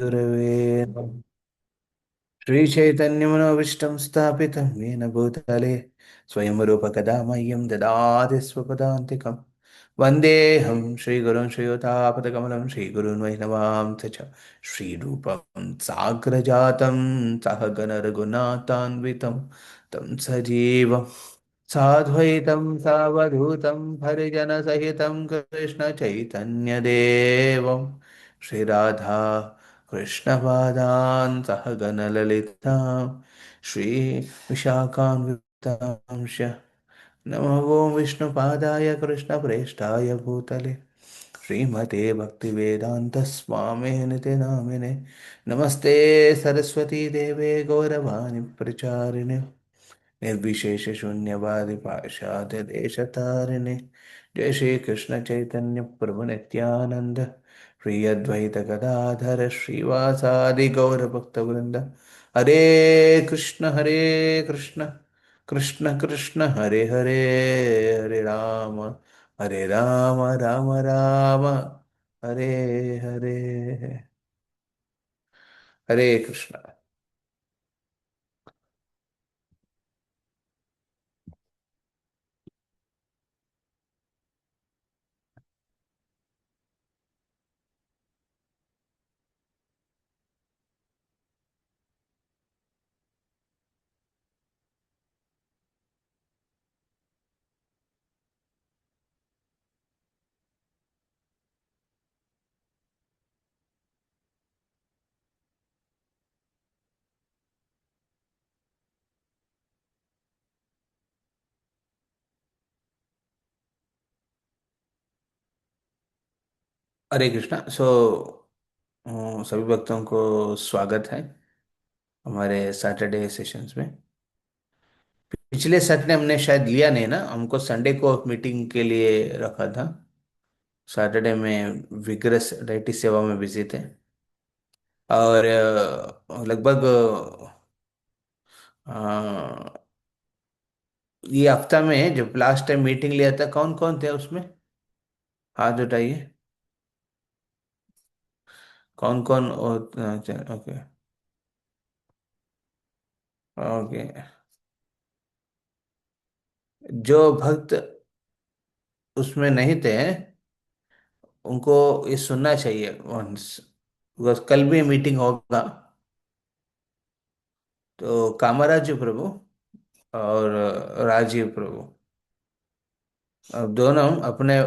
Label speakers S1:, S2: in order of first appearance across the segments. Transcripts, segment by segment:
S1: गुरवे नमः। श्रीचैतन्यमनोविष्टं स्थापितं येन भूतले स्वयं रूपकदा मह्यं ददाति स्वपदान्तिकं वन्देऽहं श्रीगुरुं श्रीयुतापदकमलं श्रीगुरून् वैष्णवां च श्रीरूपं साग्रजातं सहगणरघुनाथान्वितं तं सजीवं साद्वैतं सावधूतं हरिजनसहितं कृष्णचैतन्यदेवं श्रीराधा कृष्णपादान् सहगणललितां श्रीविशाखान्वितांश नमो विष्णुपादाय कृष्णप्रेष्ठाय भूतले श्रीमते भक्तिवेदान्तस्वामिनिति नामिने नमस्ते सरस्वती देवे गौरवाणि प्रचारिणे निर्विशेष शून्यवादि पाशाद देशतारिणे जय श्री कृष्ण चैतन्य प्रभु नित्यानंद श्री अद्वैत गदाधर श्रीवासादि गौर भक्त वृंद हरे कृष्ण कृष्ण कृष्ण हरे हरे हरे राम राम राम हरे हरे हरे कृष्ण। हरे कृष्णा। सभी भक्तों को स्वागत है हमारे सैटरडे सेशंस में। पिछले सैटरडे हमने शायद लिया नहीं ना, हमको संडे को मीटिंग के लिए रखा था। सैटरडे में विग्रस डाइटी सेवा में बिजी थे और लगभग ये हफ्ता में जब लास्ट टाइम मीटिंग लिया था कौन कौन थे उसमें, हाथ उठाइए। कौन कौन? ओके। ओके। जो भक्त उसमें नहीं थे उनको ये सुनना चाहिए once, बिकॉज कल भी मीटिंग होगा। तो कामराज प्रभु और राजीव प्रभु, अब दोनों अपने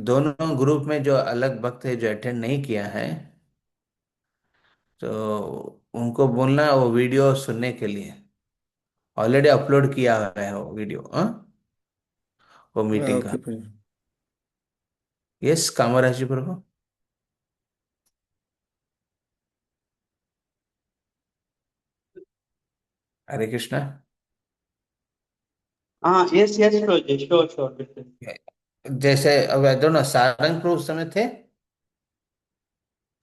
S1: दोनों ग्रुप में जो अलग भक्त है जो अटेंड नहीं किया है, तो उनको बोलना वो वीडियो सुनने के लिए। ऑलरेडी अपलोड किया हुआ है वो वीडियो, हाँ, वो मीटिंग का।
S2: ओके प्रभु।
S1: यस कामराज जी प्रभु। हरे कृष्णा।
S2: हाँ, yes yes Prabhu, sure sure बिल्कुल।
S1: जैसे अब I don't know Sarang Prabhu उस समय थे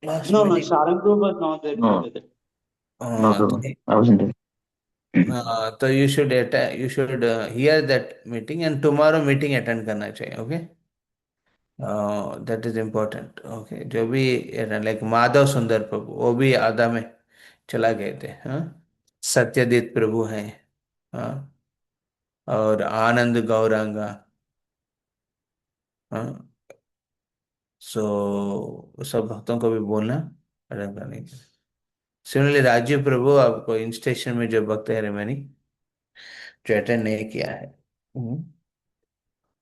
S1: last
S2: no no,
S1: meeting.
S2: Sarang group was not there
S3: No,
S2: together.
S3: no,
S1: हाँ
S3: Prabhu. I wasn't there.
S1: तो you should hear that meeting and tomorrow meeting attend करना चाहिए। Okay, that is important. Okay, जो भी like Madhav सुंदर प्रभु वो भी आधा में चला गए थे, हाँ। सत्यजीत प्रभु हैं, हाँ। और आनंद गौरांगा, हाँ। सब भक्तों को भी बोलना अटेंड करने के लिए। सिमिलरली राजीव प्रभु आपको इन स्टेशन में जो भक्त है रिमेनिंग जो अटेंड नहीं किया है, हम्म,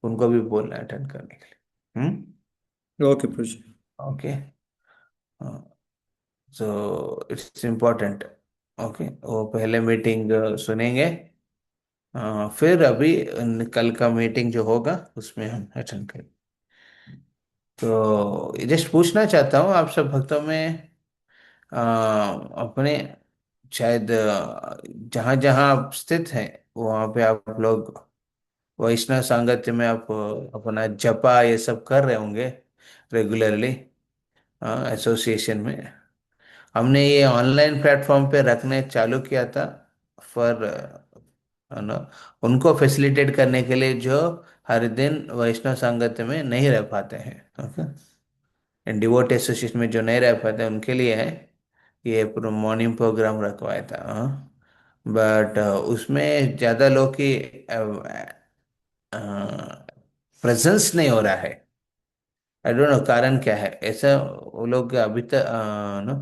S1: उनको भी बोलना अटेंड करने के लिए।
S2: Okay Prabhu ji.
S1: Okay, so it's important. Okay, वो पहले मीटिंग सुनेंगे, फिर अभी कल का मीटिंग जो होगा उसमें हम अटेंड करेंगे। तो जस्ट पूछना चाहता हूँ आप सब भक्तों में, अपने शायद जहाँ जहाँ आप स्थित हैं वहाँ पे आप लोग वैष्णव सांगत्य में आप अपना जपा ये सब कर रहे होंगे रेगुलरली एसोसिएशन में। हमने ये ऑनलाइन प्लेटफॉर्म पे रखने चालू किया था फॉर ना उनको फैसिलिटेट करने के लिए जो हर दिन वैष्णव संगत में नहीं रह पाते हैं। ओके, डिवोट एसोसिएशन में जो नहीं रह पाते उनके लिए है, ये मॉर्निंग प्रोग्राम रखवाया था, हाँ। बट उसमें ज़्यादा लोग की प्रेजेंस नहीं हो रहा है। आई डोंट नो कारण क्या है ऐसा। वो लोग अभी तक नो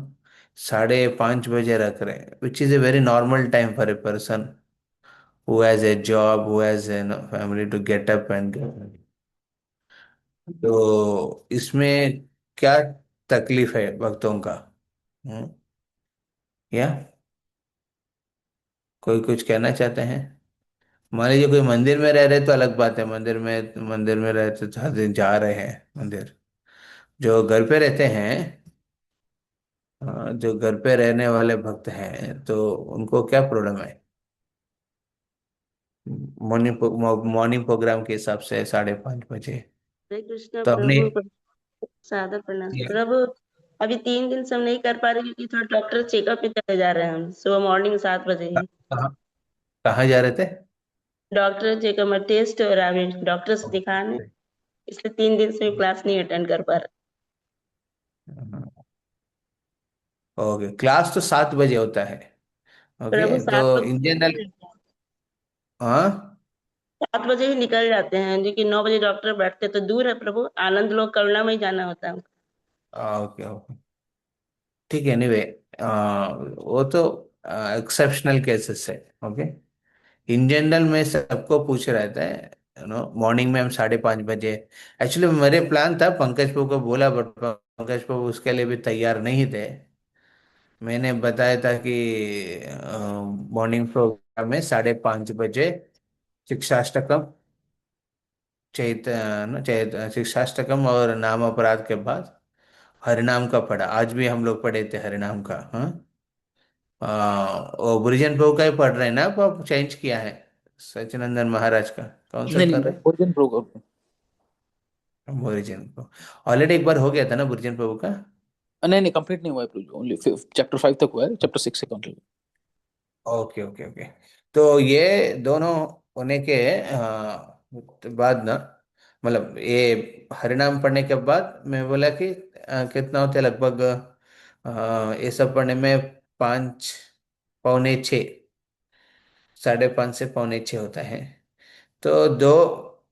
S1: 5:30 बजे रख रहे हैं, which is a very normal time for a person who has a job, who has a family to get up and go. तो इसमें क्या तकलीफ है भक्तों का? हम्म, या कोई कुछ कहना चाहते हैं? मान लीजिए कोई मंदिर में रह रहे तो अलग बात है, मंदिर में रहते तो हर दिन जा रहे हैं मंदिर। जो घर पे रहते हैं, जो घर पे रहने वाले भक्त हैं, तो उनको क्या प्रॉब्लम है? मॉर्निंग प्रोग्राम के हिसाब से 5:30 बजे।
S4: हरे कृष्णा
S1: तो अपने
S4: प्रभु। सादर प्रणाम प्रभु। अभी 3 दिन से हम नहीं कर पा रहे क्योंकि थोड़ा डॉक्टर चेकअप पे चले जा रहे हैं हम सुबह मॉर्निंग 7 बजे ही।
S1: कहाँ कहाँ जा रहे थे?
S4: डॉक्टर चेकअप में टेस्ट हो रहा है, अभी डॉक्टर से दिखाने, इसलिए 3 दिन से क्लास नहीं अटेंड कर पा रहे।
S1: ओके, क्लास तो 7 बजे होता है।
S4: प्रभु
S1: ओके, तो
S4: सात
S1: इन
S4: बजे
S1: जनरल। हाँ।
S4: 7 बजे ही निकल जाते हैं, क्योंकि 9 बजे डॉक्टर बैठते तो दूर है प्रभु, आनंद लोग करुणा में ही जाना होता है।
S1: ओके ओके, ठीक है। एनीवे, वो तो एक्सेप्शनल केसेस है। ओके, इन जनरल में सबको पूछ रहा था, मॉर्निंग में हम 5:30 बजे। एक्चुअली मेरे प्लान था, पंकज बाबू को बोला, बट पंकज बाबू उसके लिए भी तैयार नहीं थे। मैंने बताया था कि मॉर्निंग प्रोग्राम में 5:30 बजे शिक्षाष्टकम, शिक्षाष्टकम और नाम अपराध के बाद हरिनाम का पढ़ा। आज भी हम लोग पढ़े थे हरिनाम का, हाँ। वो बुरिजन प्रभु का ही पढ़ रहे हैं ना आप चेंज किया है? सचिनंदन महाराज का कौन सा
S3: नहीं
S1: कर
S3: नहीं,
S1: रहे
S3: ओरिजिन प्रोग्राम।
S1: हैं? बुरिजन को ऑलरेडी एक बार हो गया था ना बुरिजन प्रभु का।
S3: नहीं नहीं, कंप्लीट नहीं हुआ है प्रभु, ओनली चैप्टर 5 तक हुआ है, चैप्टर 6 से कंप्लीट।
S1: Okay okay okay. तो ये दोनों होने के बाद ना, मतलब ये हरिनाम पढ़ने के बाद मैं बोला कि कितना होते हैं लगभग, ये सब पढ़ने में 5, 5:45, 5:30 से 5:45 होता है। तो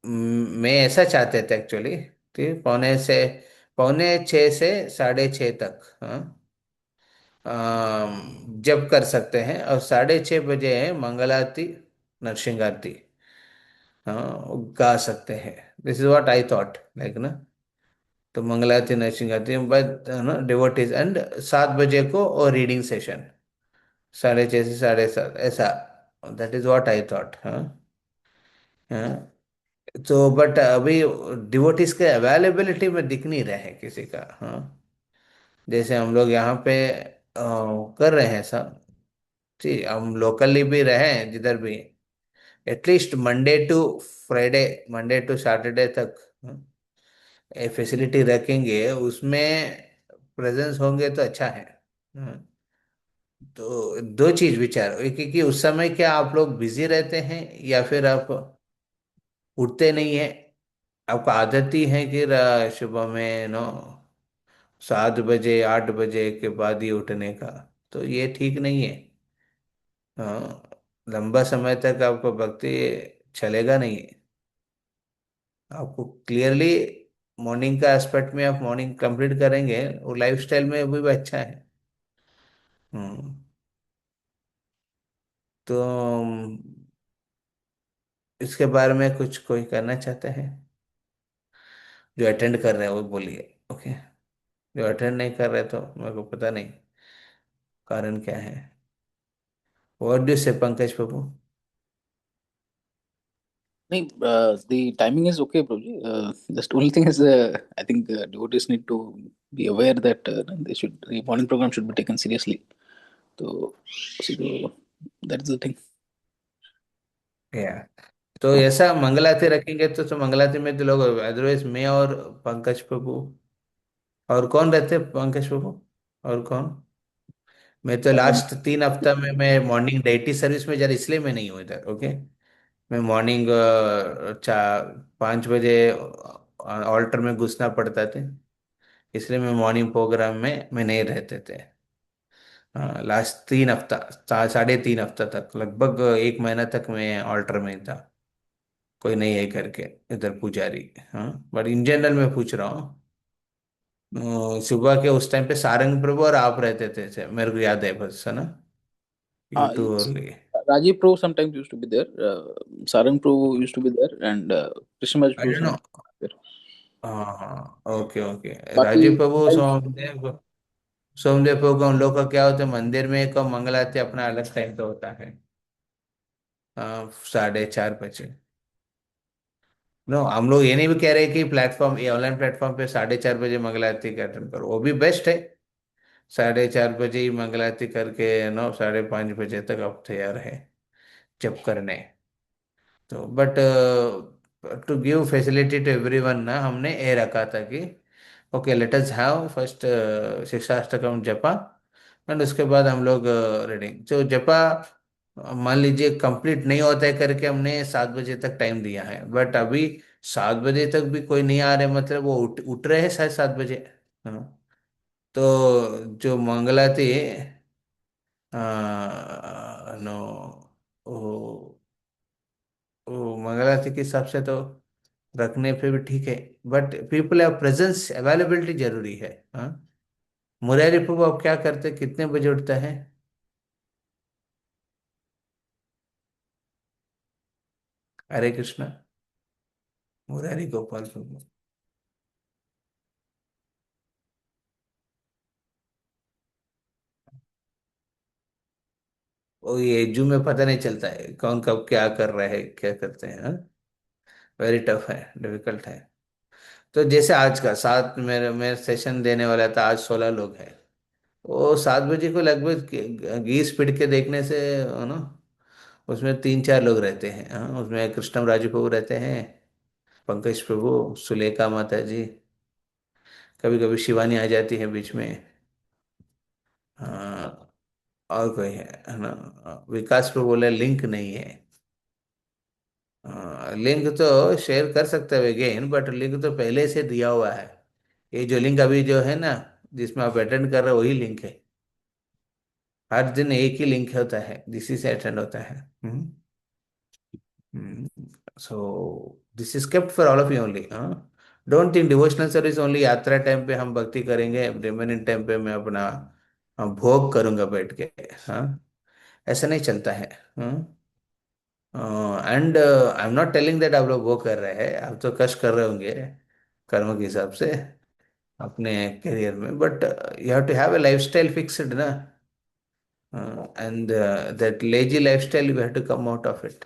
S1: मैं ऐसा चाहते थे एक्चुअली, ठीक, 5:45 से 6:30 तक, हाँ। जब कर सकते हैं, और 6:30 बजे है मंगल आरती, नरसिंह आरती, हाँ, वो गा सकते हैं। This is what I thought, like ना। तो मंगल आरती, नरसिंह आरती बट ना डिवोटीज, एंड 7 बजे को और रीडिंग सेशन 6:30 से 7:30 ऐसा। That is what I thought, हाँ। हाँ, तो बट अभी डिवोटीज के अवेलेबिलिटी में दिख नहीं रहे हैं किसी का, हाँ। जैसे हम लोग यहाँ पे कर रहे हैं सब, ठीक, हम लोकली भी रहे हैं जिधर भी, एटलीस्ट मंडे टू सैटरडे तक, ये फैसिलिटी रखेंगे, उसमें प्रेजेंस होंगे तो अच्छा है, हाँ। तो दो चीज विचार, एक है कि उस समय क्या आप लोग बिजी रहते हैं, या फिर आप उठते नहीं है, आपको आदत ही है कि सुबह में 7 बजे 8 बजे के बाद ही उठने का। तो ये ठीक नहीं है, हाँ। लंबा समय तक आपको भक्ति चलेगा नहीं। आपको क्लियरली मॉर्निंग का एस्पेक्ट में आप मॉर्निंग कंप्लीट करेंगे, वो लाइफस्टाइल में भी अच्छा है। हम्म। तो इसके बारे में कुछ कोई करना चाहते हैं? जो अटेंड कर रहे हैं वो बोलिए, ओके। जो अटेंड नहीं कर रहे तो मेरे को पता नहीं कारण क्या है। व्हाट डू से पंकज बाबू?
S3: नहीं, the timing is okay Prabhu ji, just only thing is I think devotees need to be aware that they should, the morning program should be taken seriously. तो that is the thing.
S1: या तो ऐसा मंगलाती रखेंगे तो मंगलाती में तो लोग, otherwise मैं और पंकज प्रभु, और कौन रहते पंकज प्रभु, और कौन? मैं तो लास्ट 3 हफ्ता में मैं मॉर्निंग डेटी सर्विस में जा रहा, इसलिए मैं नहीं हूँ इधर, ओके। मैं मॉर्निंग 5 बजे ऑल्टर में घुसना पड़ता था, इसलिए मैं मॉर्निंग प्रोग्राम में मैं नहीं रहते थे। हाँ, लास्ट 3 हफ्ता, 3.5 हफ्ता तक, लगभग 1 महीना तक मैं ऑल्टर में था, कोई नहीं है करके इधर पुजारी। हाँ, बट इन जनरल मैं पूछ रहा हूँ। सुबह के उस टाइम पे सारंग प्रभु और आप रहते थे, मेरे को याद है बस, है ना? You too
S3: Yes.
S1: Only.
S3: Rajiv Pro sometimes used to be there. Sarang Pro used to be there, and Krishnamaj
S1: I
S3: Pro
S1: don't know.
S3: sometimes there.
S1: हाँ हाँ, ओके ओके।
S3: बाकी
S1: राजीव प्रभु, सोमदेव, सोमदेव प्रभु का उन लोग का क्या होता है, मंदिर में एक मंगलाते अपना अलग टाइम पे होता है। 4:30 बजे। नो, हम लोग ये नहीं भी कह रहे कि प्लेटफॉर्म, ये ऑनलाइन प्लेटफॉर्म पे 4:30 बजे मंगलारती का अटेंड करो, वो भी बेस्ट है। 4:30 बजे ही मंगलारती करके 5:30 बजे तक आप तैयार है जब करने। तो but to give facility to everyone ना, हमने ये रखा था कि okay, let us have first Shikshashtakam जपा, एंड उसके बाद हम लोग रीडिंग। तो जपा मान लीजिए कंप्लीट नहीं होता है करके हमने 7 बजे तक टाइम दिया है, बट अभी 7 बजे तक भी कोई नहीं आ रहे, मतलब वो उठ रहे हैं शायद 7 बजे। हाँ, तो जो मंगला थी, नो, वो मंगला थी के हिसाब से तो रखने पे भी ठीक है, but people have presence, availability जरूरी है। हाँ, मुरारी प्रभु आप क्या करते, कितने बजे उठता है? हरे कृष्णा, मुरारी गोपाल प्रभु। वो ये जू में पता नहीं चलता है कौन कब क्या कर रहा है, क्या करते हैं। हाँ, वेरी टफ है, डिफिकल्ट है। तो जैसे आज का सात, मेरे सेशन देने वाला था, आज 16 लोग हैं। वो 7 बजे को लगभग घी स्पीड के देखने से, ना, उसमें 3-4 लोग रहते हैं। हाँ, उसमें कृष्णम राजू प्रभु रहते हैं, पंकज प्रभु, सुलेखा माता जी, कभी कभी शिवानी आ जाती है बीच में। हाँ, और कोई है ना? विकास प्रभु बोले लिंक नहीं है। लिंक तो शेयर कर सकते हैं अगेन, बट लिंक तो पहले से दिया हुआ है। ये जो लिंक अभी जो है ना, जिसमें आप अटेंड कर रहे हो, वही लिंक है। हर दिन एक ही लिंक होता है, जिसी से अटेंड होता है। So this is kept for all of you only. Don't think devotional service only यात्रा टाइम पे हम भक्ति करेंगे, रिमेनिंग टाइम पे मैं अपना भोग करूंगा बैठ के। हाँ, ऐसा नहीं चलता है। And I am not telling that आप लोग वो कर रहे हैं, आप तो कष्ट कर रहे होंगे कर्म के हिसाब से अपने करियर में, but you have to have a lifestyle fixed ना, and that lazy lifestyle you have to come out of it.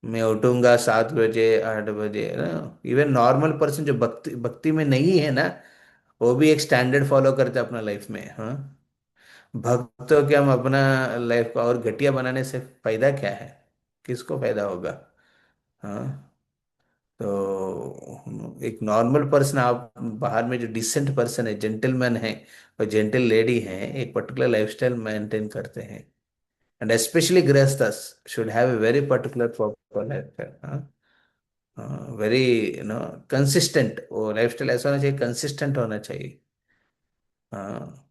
S1: मैं उठूंगा 7 बजे, 8 बजे ना। इवन नॉर्मल पर्सन जो भक्ति भक्ति में नहीं है ना, वो भी एक स्टैंडर्ड फॉलो करते हैं अपना लाइफ में। हाँ, भक्त हो के हम अपना लाइफ को और घटिया बनाने से फायदा क्या है? किसको फायदा होगा? हाँ, तो एक नॉर्मल पर्सन, आप बाहर में जो डिसेंट पर्सन है, जेंटलमैन है और जेंटल लेडी है, एक पर्टिकुलर लाइफस्टाइल मेंटेन करते हैं, and specially grihasthas should have a very particular proper lifestyle. Very, consistent, वो लाइफस्टाइल ऐसा होना चाहिए, कंसिस्टेंट होना चाहिए। हाँ,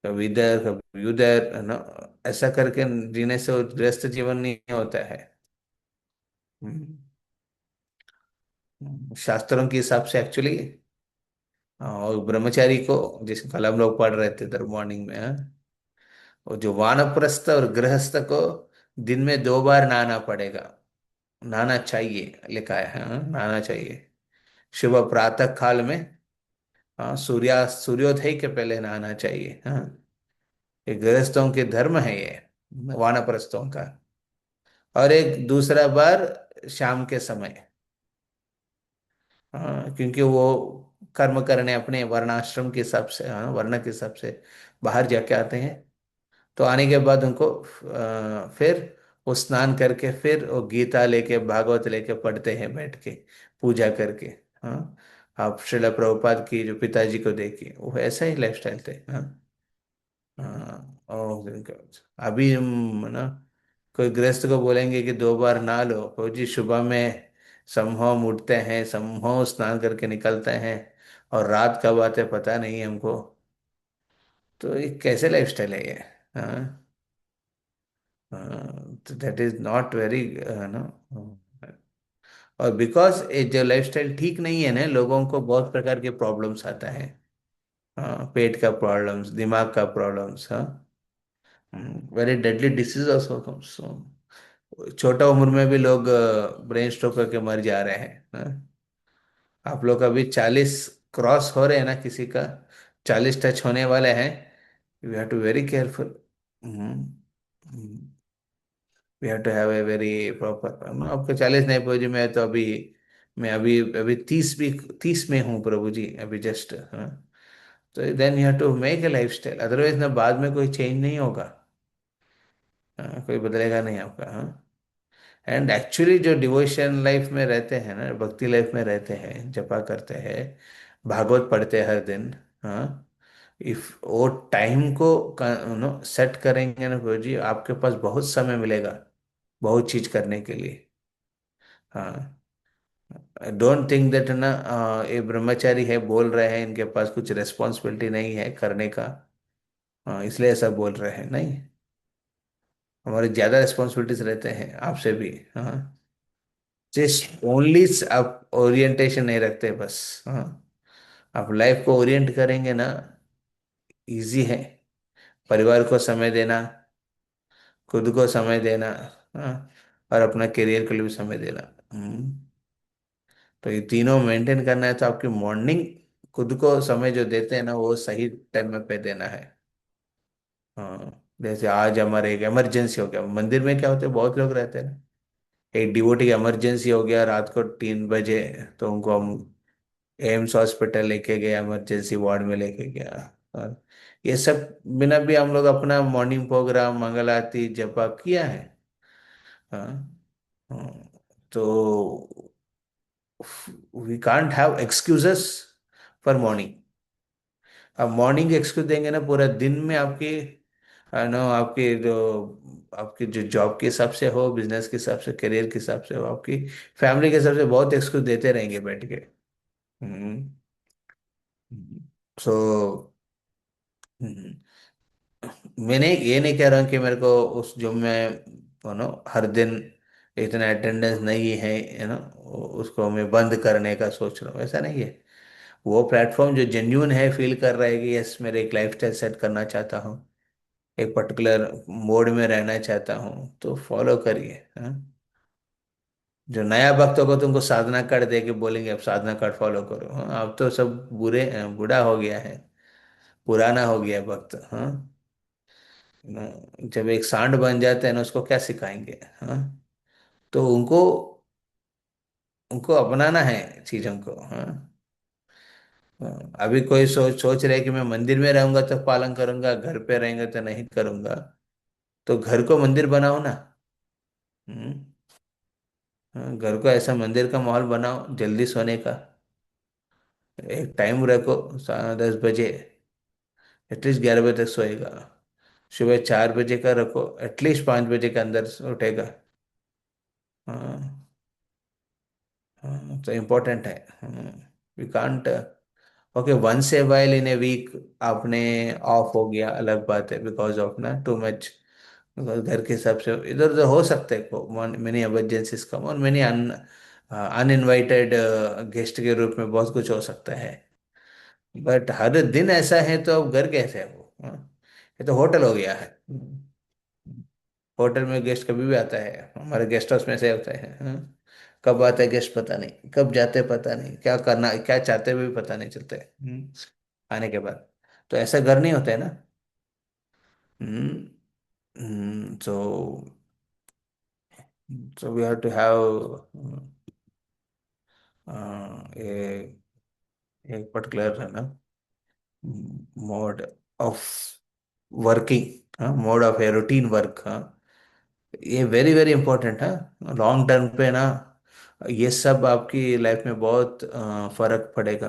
S1: कभी इधर कभी उधर, है ना? ऐसा करके जीने से वो गृहस्थ जीवन नहीं होता है। हम्म, शास्त्रों के हिसाब से एक्चुअली, और ब्रह्मचारी को, जिस कल हम लोग पढ़ रहे थे इधर मॉर्निंग में, हाँ, वो जो वानप्रस्थ और गृहस्थ को दिन में 2 बार नहाना पड़ेगा, नहाना चाहिए, लिखा है। हाँ, नहाना चाहिए सुबह प्रातः काल में। हाँ, सूर्योदय के पहले नहाना चाहिए। हाँ, ये गृहस्थों के धर्म है ये, वानप्रस्थों का। और एक दूसरा बार शाम के समय। हाँ, क्योंकि वो कर्म करने अपने वर्णाश्रम के हिसाब से, हाँ, वर्ण के हिसाब से बाहर जाके आते हैं। तो आने के बाद उनको फिर वो स्नान करके फिर वो गीता लेके, भागवत लेके पढ़ते हैं बैठ के, पूजा करके। हाँ, आप श्रील प्रभुपाद की जो पिताजी को देखिए, वो ऐसा ही लाइफस्टाइल थे। हाँ, हाँ, अभी हम ना, कोई गृहस्थ को बोलेंगे कि 2 बार नहा लो, तो जी सुबह में समूह उठते हैं, समूह स्नान करके निकलते हैं, और रात कब आते पता नहीं हमको। तो ये कैसे लाइफस्टाइल है ये? हाँ, तो that is not very no. और बिकॉज ये जो लाइफस्टाइल ठीक नहीं है ना, लोगों को बहुत प्रकार के प्रॉब्लम्स आता है। हाँ, पेट का प्रॉब्लम्स, दिमाग का प्रॉब्लम्स, हाँ, very deadly disease also comes. छोटा उम्र में भी लोग ब्रेन स्ट्रोक करके मर जा रहे हैं, हाँ? आप लोग अभी 40 क्रॉस हो रहे हैं ना, किसी का 40 टच होने वाले हैं, we have to very careful. We have to have a very proper. आपको 40 नहीं पहुंची, मैं अभी अभी 30 भी, 30 में हूँ प्रभु जी, अभी जस्ट, हाँ। तो then you have to make a lifestyle, otherwise ना बाद में कोई चेंज नहीं होगा। हाँ, कोई बदलेगा नहीं आपका, हाँ। एंड एक्चुअली जो डिवोशन लाइफ में रहते हैं ना, भक्ति लाइफ में रहते हैं, जपा करते हैं, भागवत पढ़ते हैं हर दिन, हाँ, इफ वो टाइम को नो सेट करेंगे ना प्रभु जी, आपके पास बहुत समय मिलेगा बहुत चीज करने के लिए, हाँ। डोंट थिंक दैट ना ये ब्रह्मचारी है बोल रहे हैं, इनके पास कुछ रिस्पॉन्सिबिलिटी नहीं है करने का, हाँ, इसलिए ऐसा बोल रहे हैं, नहीं। हमारे ज्यादा रिस्पॉन्सिबिलिटीज रहते हैं आपसे भी, हाँ। जस्ट ओनली आप ओरिएंटेशन नहीं रखते बस, हाँ। आप लाइफ को ओरिएंट करेंगे ना, इजी है। परिवार को समय देना, खुद को समय देना, हाँ, और अपना करियर के लिए भी समय देना, तो ये तीनों मेंटेन करना है, तो आपकी मॉर्निंग खुद को समय जो देते हैं ना, वो सही टाइम में पे देना है, हाँ। जैसे आज हमारे एक इमरजेंसी हो गया मंदिर में, क्या होते हैं, बहुत लोग रहते हैं ना, एक डिवोटी की इमरजेंसी हो गया रात को 3 बजे, तो उनको हम एम्स हॉस्पिटल लेके गए, इमरजेंसी वार्ड में लेके गया, और ये सब बिना भी हम लोग अपना मॉर्निंग प्रोग्राम मंगल आरती जपा किया है, हाँ। हाँ, तो we can't have excuses for morning. आप मॉर्निंग एक्सक्यूज देंगे ना, पूरा दिन में आपकी नो आपके जो जॉब के हिसाब से हो, बिजनेस के हिसाब से, करियर के हिसाब से हो, आपकी फैमिली के हिसाब से बहुत एक्सक्यूज देते रहेंगे बैठ के। सो मैंने ये नहीं कह रहा हूँ कि मेरे को उस जो मैं हर दिन इतना अटेंडेंस नहीं है, उसको मैं बंद करने का सोच रहा हूँ, ऐसा नहीं है। वो प्लेटफॉर्म जो जेन्यून है, फील कर रहा है कि यस मेरे एक लाइफस्टाइल सेट करना चाहता हूँ, एक पर्टिकुलर मोड में रहना चाहता हूँ, तो फॉलो करिए, हाँ। जो नया भक्त होगा तुमको साधना कार्ड दे के बोलेंगे अब साधना कार्ड फॉलो करो, हाँ, अब तो सब बूढ़ा हो गया है, पुराना हो गया भक्त, हाँ। जब एक सांड बन जाते हैं ना, उसको क्या सिखाएंगे, हाँ। तो उनको उनको अपनाना है चीजों को, हाँ। हाँ, अभी कोई सोच सोच रहे कि मैं मंदिर में रहूंगा तो पालन करूंगा, घर पे रहेंगे तो नहीं करूंगा, तो घर को मंदिर बनाओ ना, हम्म। हाँ, घर को ऐसा मंदिर का माहौल बनाओ, जल्दी सोने का एक टाइम रखो, 10 बजे, एटलीस्ट 11 बजे तक सोएगा, सुबह 4 बजे का रखो, एटलीस्ट 5 बजे के अंदर उठेगा, हाँ। हाँ, तो इम्पोर्टेंट है, we can't. Okay, once a while in a week आपने ऑफ हो गया, अलग बात है, बिकॉज ऑफ ना टू मच, घर के हिसाब से इधर उधर हो सकते हैं को मेनी एमरजेंसीज कम, और मेनी अनइनवाइटेड गेस्ट के रूप में बहुत कुछ हो सकता है। बट हर दिन ऐसा है तो अब घर कैसे है वो, हाँ? ये तो होटल हो गया है, होटल में गेस्ट कभी भी आता है, हमारे गेस्ट हाउस में से होता है, हाँ? कब आता है गेस्ट पता नहीं, कब जाते पता नहीं, क्या करना क्या चाहते हुए भी पता नहीं चलता है, आने के बाद। तो ऐसा घर नहीं होता है ना, so so we have to have a एक पर्टिकुलर है ना mode of working, mode of a routine work, हाँ। ये वेरी वेरी इंपॉर्टेंट है, लॉन्ग टर्म पे ना, ये सब आपकी लाइफ में बहुत फर्क पड़ेगा।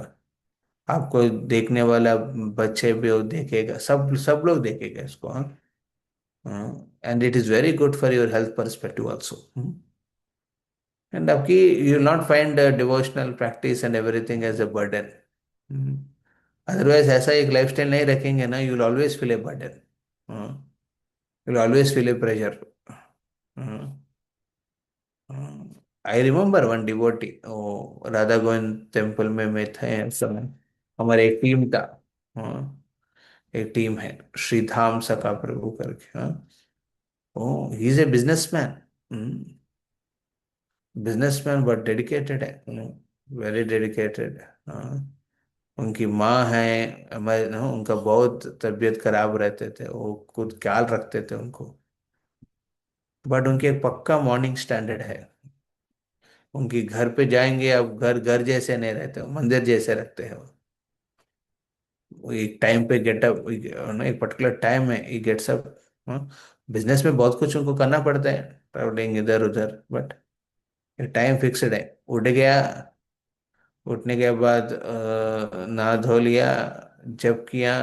S1: आपको देखने वाला बच्चे भी वो देखेगा, सब सब लोग देखेगा इसको, हाँ। And it is very good for your health perspective also. And आपकी you will not find devotional practice and everything as a burden. Otherwise ऐसा एक लाइफस्टाइल नहीं रखेंगे ना, you will always feel a burden, you will always feel a pressure. I remember one devotee, ओ Radha Govind temple में मैं थे उस समय, हमारे एक टीम था। हाँ, एक टीम है, श्रीधाम सखा प्रभु करके। हाँ, oh he is a businessman, businessman but dedicated है, वेरी डेडिकेटेड। हाँ, उनकी माँ है, हमारे उनका बहुत तबीयत खराब रहते थे, वो खुद ख्याल रखते थे उनको, बट उनके एक पक्का मॉर्निंग स्टैंडर्ड है। उनकी घर पे जाएंगे, अब घर घर जैसे नहीं रहते, वो मंदिर जैसे रखते हैं वो एक टाइम पे गेटअप, एक पर्टिकुलर टाइम है ये गेट्स अप। बिजनेस में बहुत कुछ उनको करना पड़ता है, ट्रैवलिंग इधर उधर, बट टाइम फिक्स्ड है। उठ गया, उठने के बाद नहा धो लिया, जप किया,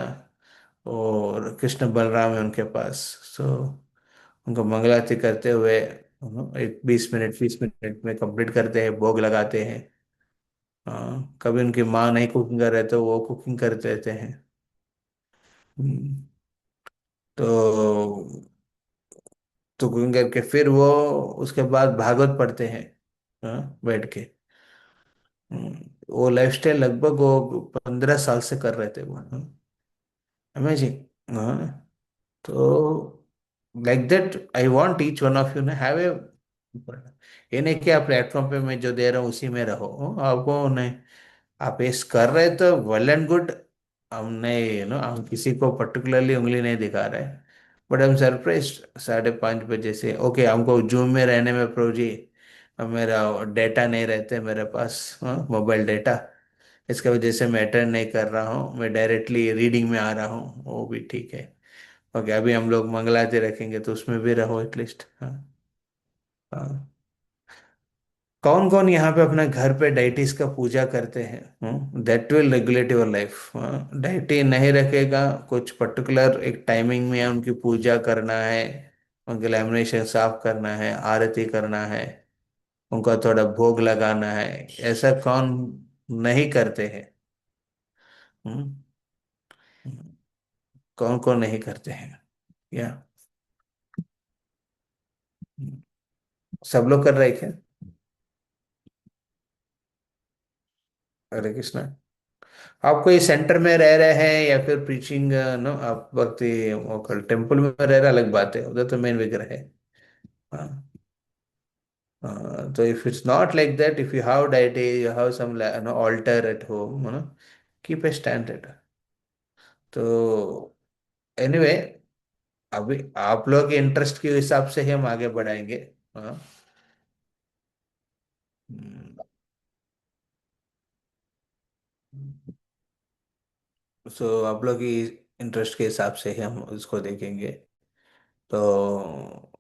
S1: और कृष्ण बलराम है उनके पास, सो उनको मंगलारती करते हुए एक 20 मिनट 20 मिनट में कंप्लीट करते हैं, भोग लगाते हैं। हाँ, कभी उनकी माँ नहीं कुकिंग कर रहे तो वो कुकिंग करते रहते हैं। हम्म, तो कुकिंग करके फिर वो उसके बाद भागवत पढ़ते हैं, हाँ, बैठ के। वो लाइफस्टाइल लगभग वो 15 साल से कर रहे थे वो। अमेजिंग। हाँ, तो like that I want each one of you ना हैव ए, ये नहीं कि आप प्लेटफॉर्म पे मैं जो दे रहा हूँ उसी में रहो, आपको नहीं, आप इस कर रहे तो वेल एंड गुड। हम नहीं, हम किसी को पर्टिकुलरली उंगली नहीं दिखा रहे, बट हम सरप्राइज 5:30 बजे से, ओके हमको जूम में रहने में प्रो जी, अब मेरा डेटा नहीं रहते मेरे पास, मोबाइल डेटा, इसके वजह से मैं अटेंड नहीं कर रहा हूँ, मैं डायरेक्टली रीडिंग में आ रहा हूँ, वो भी ठीक है। ओके, अभी हम लोग मंगलाते रखेंगे तो उसमें भी रहो एटलीस्ट। हाँ, हाँ। कौन कौन यहाँ पे अपने घर पे डाइटिस का पूजा करते हैं? That will regulate your life. Deity नहीं रखेगा, कुछ पर्टिकुलर एक टाइमिंग में उनकी पूजा करना है, उनके लैमिनेशन साफ करना है, आरती करना है, उनका थोड़ा भोग लगाना है, ऐसा कौन नहीं करते हैं? हम्म, कौन कौन नहीं करते हैं? या सब लोग कर रहे हैं क्या? हरे कृष्णा। आप कोई सेंटर में रह रहे हैं या फिर प्रीचिंग, नो आप वक्त वो कल टेम्पल में रह रहे, अलग बात है, उधर तो मेन विग्रह है। हाँ, तो if it's not like that, if you have deity, you have some altar at home, keep a standard। तो एनीवे, अभी आप लोग के इंटरेस्ट के हिसाब से ही हम आगे बढ़ाएंगे। हाँ, सो आप लोग की इंटरेस्ट के हिसाब से ही हम उसको देखेंगे। तो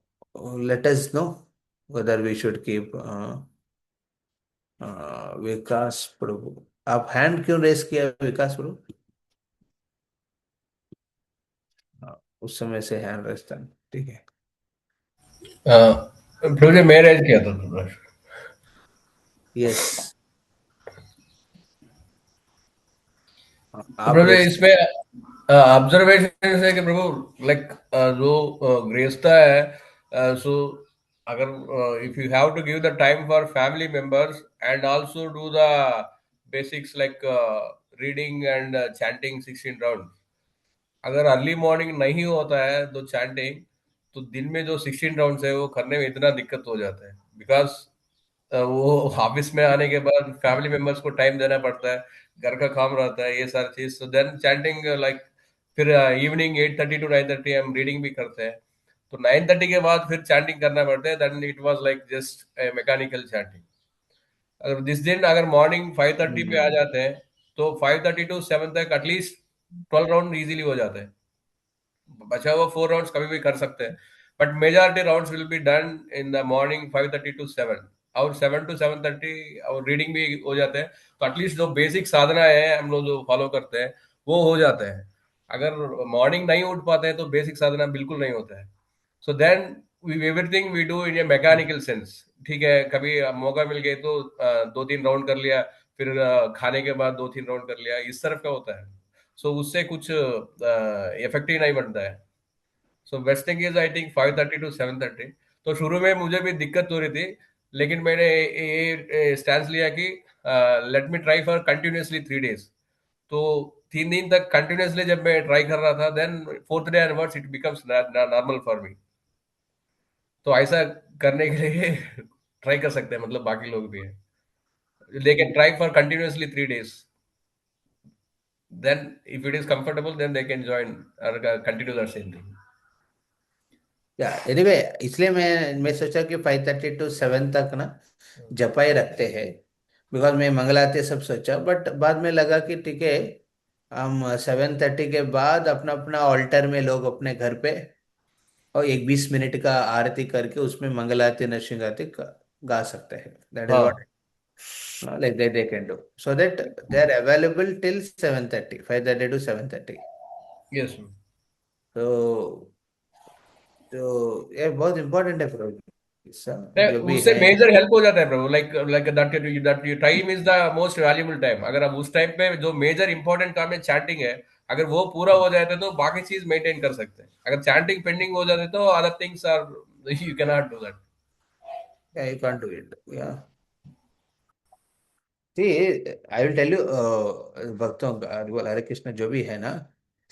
S1: let us know whether we should keep विकास प्रभु। आप हैंड क्यों रेस किया विकास प्रभु? उस समय से हैंड रेस था, ठीक है।
S5: प्रभु जी मैं रेज किया था थोड़ा।
S1: यस,
S5: तो
S1: आप
S5: प्रभु जी
S1: रेस किए।
S5: इसमें ऑब्जर्वेशन है कि प्रभु लाइक जो गृहस्था है, सो अगर if you have to give the time for family members and also do the basics like reading and chanting 16 round, अगर अर्ली मॉर्निंग नहीं होता है तो चैंटिंग, तो दिन में जो 16 राउंड्स है वो करने में इतना दिक्कत हो जाता है, बिकॉज वो ऑफिस में आने के बाद फैमिली मेंबर्स को टाइम देना पड़ता है, घर का काम रहता है, ये सारी चीज, सो देन चैंटिंग लाइक फिर इवनिंग 8:30 to 9:30 हम रीडिंग भी करते हैं, तो 9:30 के बाद फिर चैंटिंग करना पड़ता है, then it was like just mechanical chanting. अगर जिस दिन अगर मॉर्निंग 5:30 पे आ
S1: हम्म,
S5: जाते हैं तो 5:30 to 7 तक एटलीस्ट 12 राउंड इजीली हो जाते हैं, बचा हुआ 4 राउंड्स कभी भी कर सकते हैं, but majority rounds will be done in the morning 5:30 to 7, और 7 to 7:30 और रीडिंग भी हो जाते हैं, तो एटलीस्ट जो बेसिक साधना है हम लोग जो फॉलो करते हैं वो हो जाते हैं। अगर मॉर्निंग नहीं उठ पाते हैं तो बेसिक साधना बिल्कुल नहीं होता है, so then everything we do in a mechanical sense. ठीक है, कभी मौका मिल गए तो 2-3 राउंड कर लिया, फिर खाने के बाद 2-3 राउंड कर लिया, इस तरफ का होता है। सो उससे कुछ इफेक्ट ही नहीं बनता है। So best thing is I think 5:30 to 7:30। तो शुरू में मुझे भी दिक्कत हो रही थी, लेकिन मैंने ये स्टैंड लिया कि let me try for continuously 3 days। तो 3 दिन तक कंटिन्यूअसली जब मैं ट्राई कर रहा था, then fourth day onwards it becomes normal for me. तो ऐसा करने के लिए ट्राई कर सकते हैं, मतलब बाकी लोग भी है, they can try for continuously 3 days, then if it is comfortable then they can join or continue the same thing।
S1: या एनीवे, इसलिए मैं सोचा कि 5:30 to 7 तक ना जपाई रखते हैं। बिकॉज मैं मंगलाते सब सोचा, बट बाद में लगा कि ठीक है, हम 7:30 के बाद अपना अपना ऑल्टर में लोग अपने घर पे और एक 20 मिनट का आरती करके उसमें मंगलाते नरसिंह गा सकते हैं। दैट इज
S5: हाँ।
S1: What like they can do, so that they are available till 7:30, 5:30 to 7:30।
S5: Yes.
S1: तो ये बहुत इंपॉर्टेंट है प्रोग्राम जो भी
S5: उससे
S1: है।
S5: मेजर हेल्प हो जाता है प्रभु, like like that time is the most valuable time. अगर आप उस टाइम पे जो मेजर इंपॉर्टेंट काम है चैंटिंग है, अगर वो पूरा हो जाता है तो बाकी चीज मेंटेन कर सकते हैं। अगर चैंटिंग पेंडिंग हो जाते तो other things are you can not do that.
S1: Yeah, you can't do it, yeah। See, I will tell you, भक्तों का हरे कृष्ण जो भी है ना,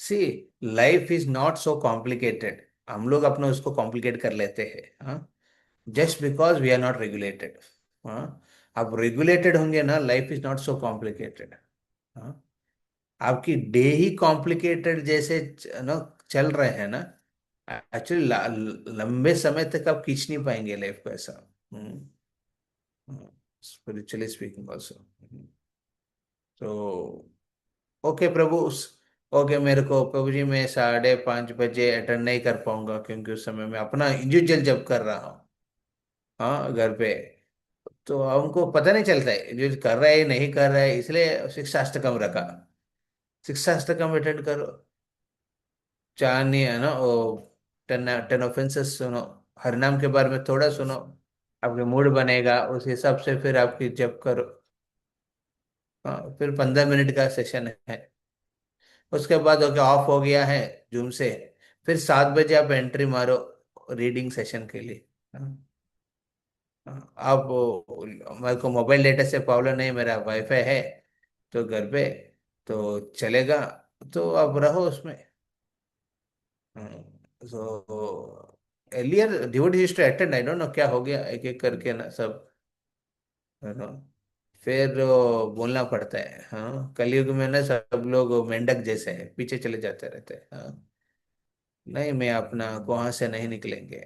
S1: see, life is not so complicated. हम लोग अपना उसको कॉम्प्लिकेट कर लेते हैं, हाँ, just because we are not regulated. हाँ, आप रेगुलेटेड होंगे ना, life is not so complicated. हाँ, आपकी डे ही कॉम्प्लिकेटेड जैसे ना चल रहे हैं ना, एक्चुअली लंबे समय तक आप खींच नहीं पाएंगे लाइफ को ऐसा। Spiritually speaking also. तो ओके प्रभु, ओके, मेरे को प्रभु जी मैं 5:30 बजे अटेंड नहीं कर पाऊंगा, क्योंकि उस समय मैं अपना इंडिविजुअल जब कर रहा हूँ, हाँ, घर पे। तो हमको पता नहीं चलता है जो कर रहा है नहीं कर रहा है, इसलिए शिक्षाष्टकम रखा। शिक्षाष्टकम अटेंड करो, चाह नहीं है ना वो, 10 ऑफेंसेस सुनो, हरिनाम के बारे में थोड़ा सुनो, आपके मूड बनेगा उस हिसाब से, फिर आपकी जप करो। हाँ, फिर 15 मिनट का सेशन है। उसके बाद ओके, ऑफ हो गया है जूम से, फिर 7 बजे आप एंट्री मारो रीडिंग सेशन के लिए। हाँ, हाँ, आप मेरे को मोबाइल डेटा से प्रॉब्लम नहीं, मेरा वाईफाई है तो घर पे, तो चलेगा, तो आप रहो उसमें। So earlier devotees used to attend, I don't know क्या हो गया, एक एक करके ना सब, है ना, फिर बोलना पड़ता है। हाँ, कलयुग में ना सब लोग मेंढक जैसे हैं, पीछे चले जाते रहते हैं। हाँ, नहीं, मैं अपना वहां से नहीं निकलेंगे,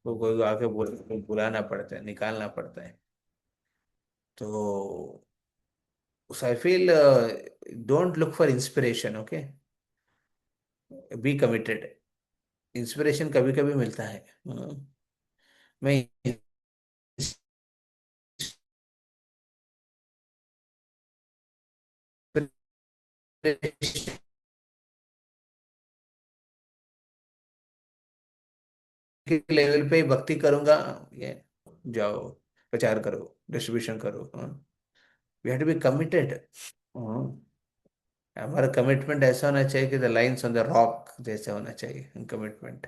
S1: वो कोई आके बुलाना पड़ता है, निकालना पड़ता है। तो I feel, don't look for inspiration, okay, be committed. Inspiration कभी कभी मिलता है। मैं इंस्पिरेशन के लेवल पे ही भक्ति करूंगा, ये जाओ प्रचार करो, डिस्ट्रीब्यूशन करो। We have to be committed. हमारा कमिटमेंट ऐसा होना चाहिए कि the lines on the rock जैसे होना चाहिए कमिटमेंट।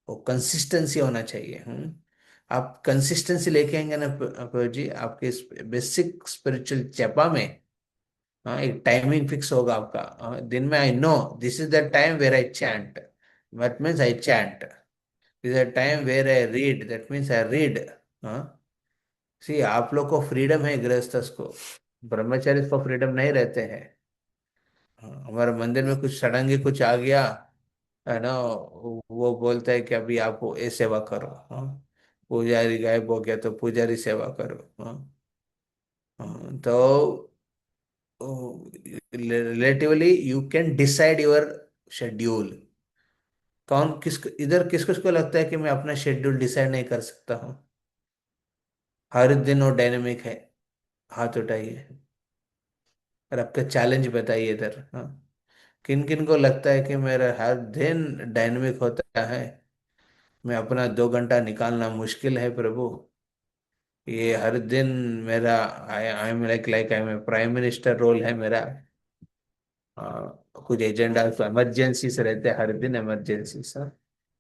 S1: वो कंसिस्टेंसी होना चाहिए। आप कंसिस्टेंसी लेके आएंगे ना प्रभु जी, आपके बेसिक स्पिरिचुअल जपा में, हाँ, एक टाइमिंग फिक्स होगा आपका। दिन में I know this is the time where I chant, that means I chant. This is the time where I read, that means I read. हाँ, सी, आप लोग को फ्रीडम है, गृहस्थ को, ब्रह्मचारी को फ्रीडम नहीं रहते हैं। हाँ, हमारे मंदिर में कुछ सडनली कुछ आ गया, है ना, वो बोलता है कि अभी आप ये सेवा करो। हाँ, पुजारी गायब हो गया तो पुजारी सेवा करो। हाँ, हाँ, तो relatively you can decide your schedule. कौन किस इधर किस किसको लगता है कि मैं अपना शेड्यूल डिसाइड नहीं कर सकता हूँ, हर दिन वो डायनेमिक है, हाथ उठाइए और आपका चैलेंज बताइए इधर। हाँ, किन किन को लगता है कि मेरा हर दिन डायनेमिक होता है, मैं अपना 2 घंटा निकालना मुश्किल है प्रभु, ये हर दिन मेरा, I am like I am prime minister role है मेरा। कुछ एजेंडा इमरजेंसी से रहते हैं, हर दिन इमरजेंसी से,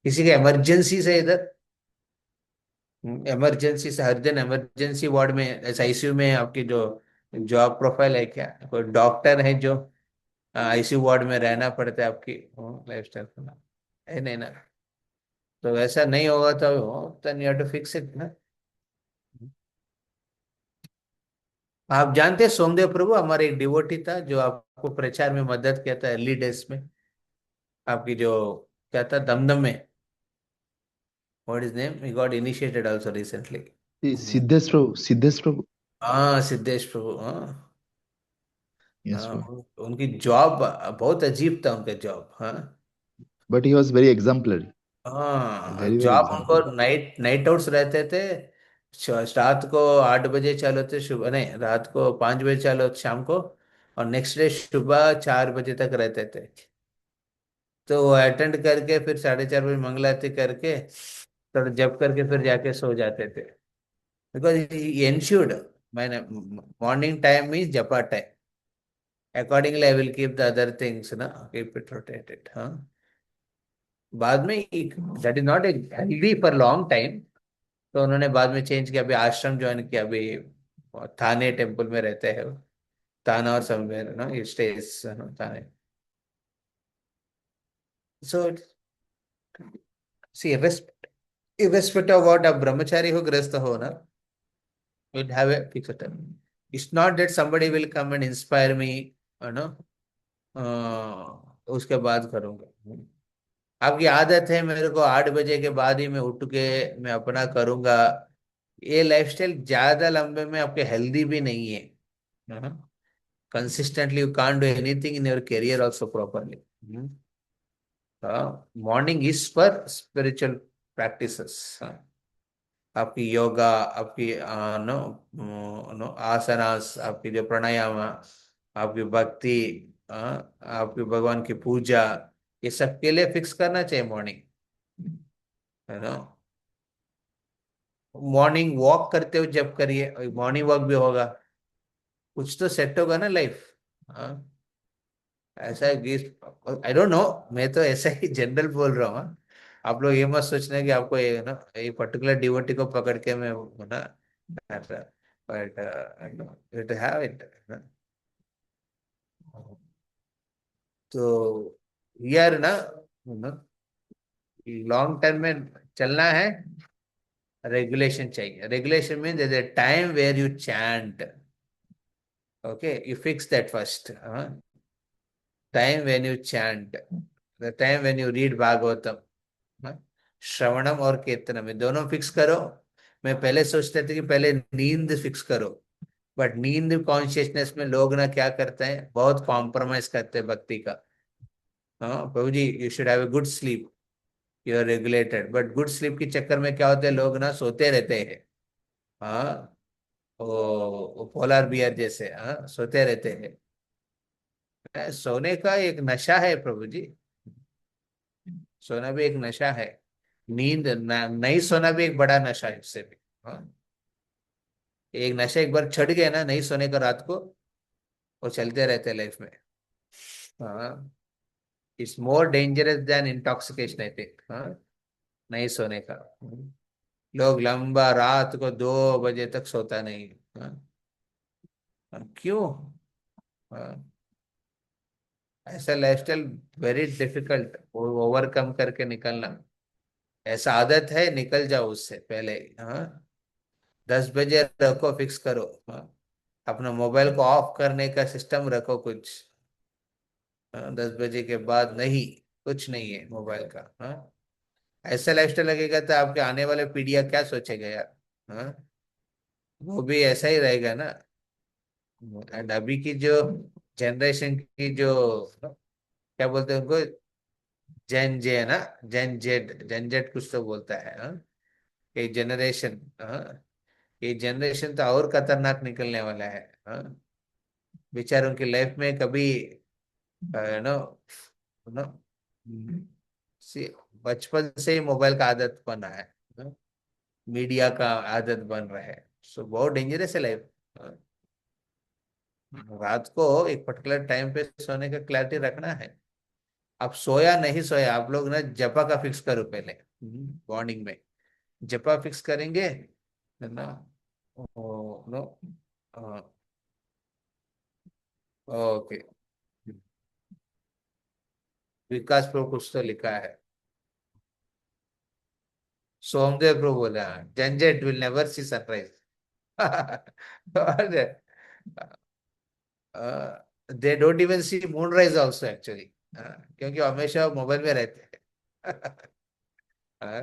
S1: किसी के इमरजेंसी से इधर, इमरजेंसी से हर दिन इमरजेंसी वार्ड में, ऐसा आईसीयू में आपकी जो जॉब प्रोफाइल है क्या? कोई डॉक्टर है जो आईसीयू वार्ड में रहना पड़ता है आपकी लाइफ स्टाइल का, है नहीं ना? तो वैसा नहीं होगा तो then you have to fix it ना। आप जानते हैं सोमदेव प्रभु हमारे एक डिवोटी था जो आपको प्रचार में मदद किया था अर्ली डेज में, आपकी जो क्या था दमदम में, what is name, he got initiated also recently.
S6: Siddhesh Prabhu.
S1: हाँ सिद्धेश प्रभु, हाँ।
S6: Yes,
S1: हाँ
S6: Prabhu.
S1: उनकी जॉब बहुत अजीब था, उनका जॉब, हाँ।
S6: But he was very exemplary.
S1: हाँ
S6: Very, very
S1: जॉब उनको
S6: exemplary.
S1: नाइट नाइट आउट्स रहते थे। रात को 8 बजे चालू होते, सुबह नहीं, रात को 5 बजे चालू होते शाम को, और नेक्स्ट डे सुबह 4 बजे तक रहते थे। तो वो अटेंड करके फिर 4:30 बजे मंगलारती करके थोड़ा जप करके फिर जाके सो जाते थे, बिकॉज एंश्योर्ड मैंने मॉर्निंग टाइम मीन्स जपा time, accordingly I will keep the other things ना, कीप इट रोटेटेड, हाँ। बाद में that is not a healthy for long time, तो उन्होंने बाद में चेंज किया, अभी आश्रम ज्वाइन किया, अभी थाने टेम्पल में रहते हैं वो, थाना और समवेयर ना, स्टेज थाने। So see irrespective of what, आप ब्रह्मचारी हो गृहस्थ हो ना, you'll have a fixed time. It's not that somebody will come and inspire me, you know, उसके बाद करूंगा। आपकी आदत है मेरे को 8 बजे के बाद ही मैं उठ के मैं अपना करूंगा, ये लाइफस्टाइल ज्यादा लंबे में आपके हेल्दी भी नहीं है। Consistently you can't do anything in your career also properly. Morning is for spiritual practices, आपकी योगा, आपकी नो नो आसनास, आपकी जो प्राणायाम, आपकी भक्ति, आपकी भगवान की पूजा, ये सब के लिए फिक्स करना चाहिए मॉर्निंग, है ना। मॉर्निंग वॉक करते हो जब करिए, मॉर्निंग वॉक भी होगा, कुछ तो सेट होगा ना लाइफ, हाँ। ऐसा आई डोंट नो, मैं तो ऐसा ही जनरल बोल रहा हूँ, हाँ। आप लोग ये मत सोचना कि आपको ये ना ये पर्टिकुलर डिवोटी को पकड़ के मैं ना कर रहा, बट इट हैव इट, तो यार ना, लॉन्ग टर्म में चलना है, रेगुलेशन चाहिए। Regulation mean there is a time where you chant, okay, you fix that first, time when you chant, the time when you read Bhagavatam, श्रवणम और कीर्तनम, ये दोनों फिक्स करो। मैं पहले सोचते थे कि पहले नींद फिक्स करो, बट नींद कॉन्शियसनेस में लोग ना क्या करते हैं, बहुत कॉम्प्रोमाइज करते हैं भक्ति का। हाँ प्रभु जी, you should have a good sleep, you are regulated, but good sleep के चक्कर में क्या होता है, लोग ना सोते रहते हैं, हाँ, वो पोलार बियर जैसे, हाँ, सोते रहते हैं। सोने का एक नशा है प्रभु जी, सोना भी एक नशा है, नींद नहीं सोना भी एक बड़ा नशा है उससे भी, हाँ। एक नशा एक बार चढ़ गया ना नहीं सोने का रात को, वो चलते रहते लाइफ में, हाँ। It's more dangerous than intoxication I think, हाँ, नहीं सोने का। लोग लंबा रात को 2 बजे तक सोता नहीं, हाँ। क्यों? हाँ, ऐसा लाइफस्टाइल वेरी डिफिकल्ट ओवरकम करके निकलना, ऐसा आदत है, निकल जाओ उससे पहले, हाँ। 10 बजे रखो, फिक्स करो, हाँ। अपना मोबाइल को ऑफ करने का सिस्टम रखो कुछ, हाँ? 10 बजे के बाद नहीं, कुछ नहीं है मोबाइल का, हाँ। ऐसा लाइफस्टाइल लगेगा तो आपके आने वाले पीढ़ियां क्या सोचेगा यार, हाँ। वो भी ऐसा ही रहेगा ना। एंड अभी की जो जनरेशन की जो क्या बोलते हैं उनको, जेन जे है ना, जेन जेड कुछ तो बोलता है, हाँ। ये जनरेशन, हाँ, ये जनरेशन तो और खतरनाक निकलने वाला है, हाँ। बेचारों की लाइफ में कभी नो नो सी बचपन से ही मोबाइल का आदत बना है, मीडिया का आदत बन रहा है, सो बहुत डेंजरस है लाइफ। रात को एक पर्टिकुलर टाइम पे सोने का क्लैरिटी रखना है। आप सोया नहीं सोया, आप लोग ना जपा का फिक्स करो पहले मॉर्निंग में। जपा फिक्स करेंगे है ना। नो। ओके। विकास प्रो कुछ तो लिखा है। सोमदेव प्रो बोला, झंझट will never see sunrise. They don't even see moonrise also actually, क्योंकि हमेशा मोबाइल में रहते हैं। हाँ,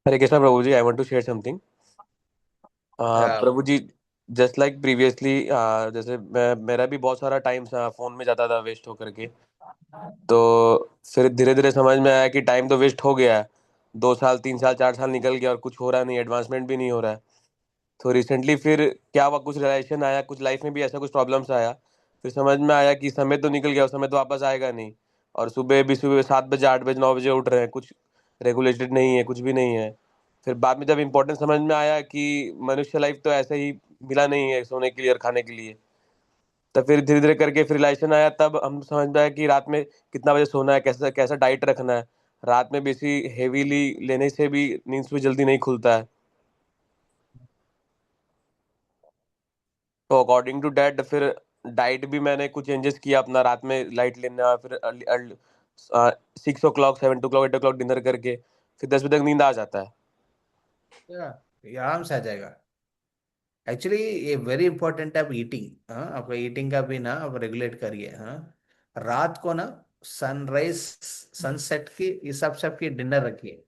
S7: हरे कृष्णा प्रभु जी, I want to share something.
S1: हाँ,
S7: प्रभु जी, जस्ट लाइक प्रीवियसली, जैसे मेरा भी बहुत सारा टाइम फोन में जाता था वेस्ट होकर के। तो फिर धीरे धीरे समझ में आया कि टाइम तो वेस्ट हो गया है। 2 साल 3 साल 4 साल निकल गया और कुछ हो रहा नहीं, एडवांसमेंट भी नहीं हो रहा है। तो रिसेंटली फिर क्या हुआ, कुछ रिलेशन आया, कुछ लाइफ में भी ऐसा कुछ प्रॉब्लम्स आया। फिर समझ में आया कि समय तो निकल गया, उस समय तो वापस आएगा नहीं। और सुबह 7 बजे 8 बजे 9 बजे उठ रहे हैं, कुछ रेगुलेटेड नहीं है, कुछ भी नहीं है। फिर बाद में जब इम्पोर्टेंस समझ में आया कि मनुष्य लाइफ तो ऐसे ही मिला नहीं है सोने के लिए और खाने के लिए। तब फिर धीरे धीरे करके फिर रिलेशन आया, तब हम समझ में आया कि रात में कितना बजे सोना है, कैसा कैसा डाइट रखना है। रात में बेसी हेवीली लेने से भी नींद भी जल्दी नहीं खुलता है। तो अकॉर्डिंग टू डैट फिर डाइट भी मैंने कुछ चेंजेस किया अपना, रात में लाइट लेना, फिर 6 o'clock 7 o'clock 8 o'clock डिनर करके फिर 10 बजे तक नींद आ जाता है।
S1: ये आराम से आ जाएगा। एक्चुअली ये वेरी इंपॉर्टेंट है, आप ईटिंग, हाँ, आपका ईटिंग का भी ना आप रेगुलेट करिए। हाँ, रात को ना सनराइज सनसेट के हिसाब से आपकी डिनर रखिए।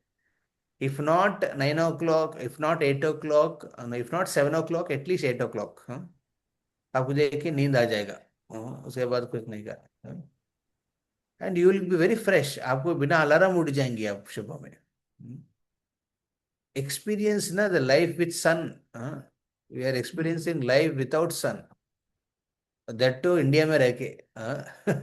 S1: If not 9 o'clock, if not 8 o'clock, if not 7 o'clock, at least 8 o'clock। हाँ, आपको देखिए नींद आ जाएगा। हाँ, उसके बाद कुछ नहीं करना। And you will be very fresh, आपको बिना अलार्म उठ जाएंगे आप सुबह में। एक्सपीरियंस ना the life with sun. We are experiencing life without sun, that too India में रह के। हाँ।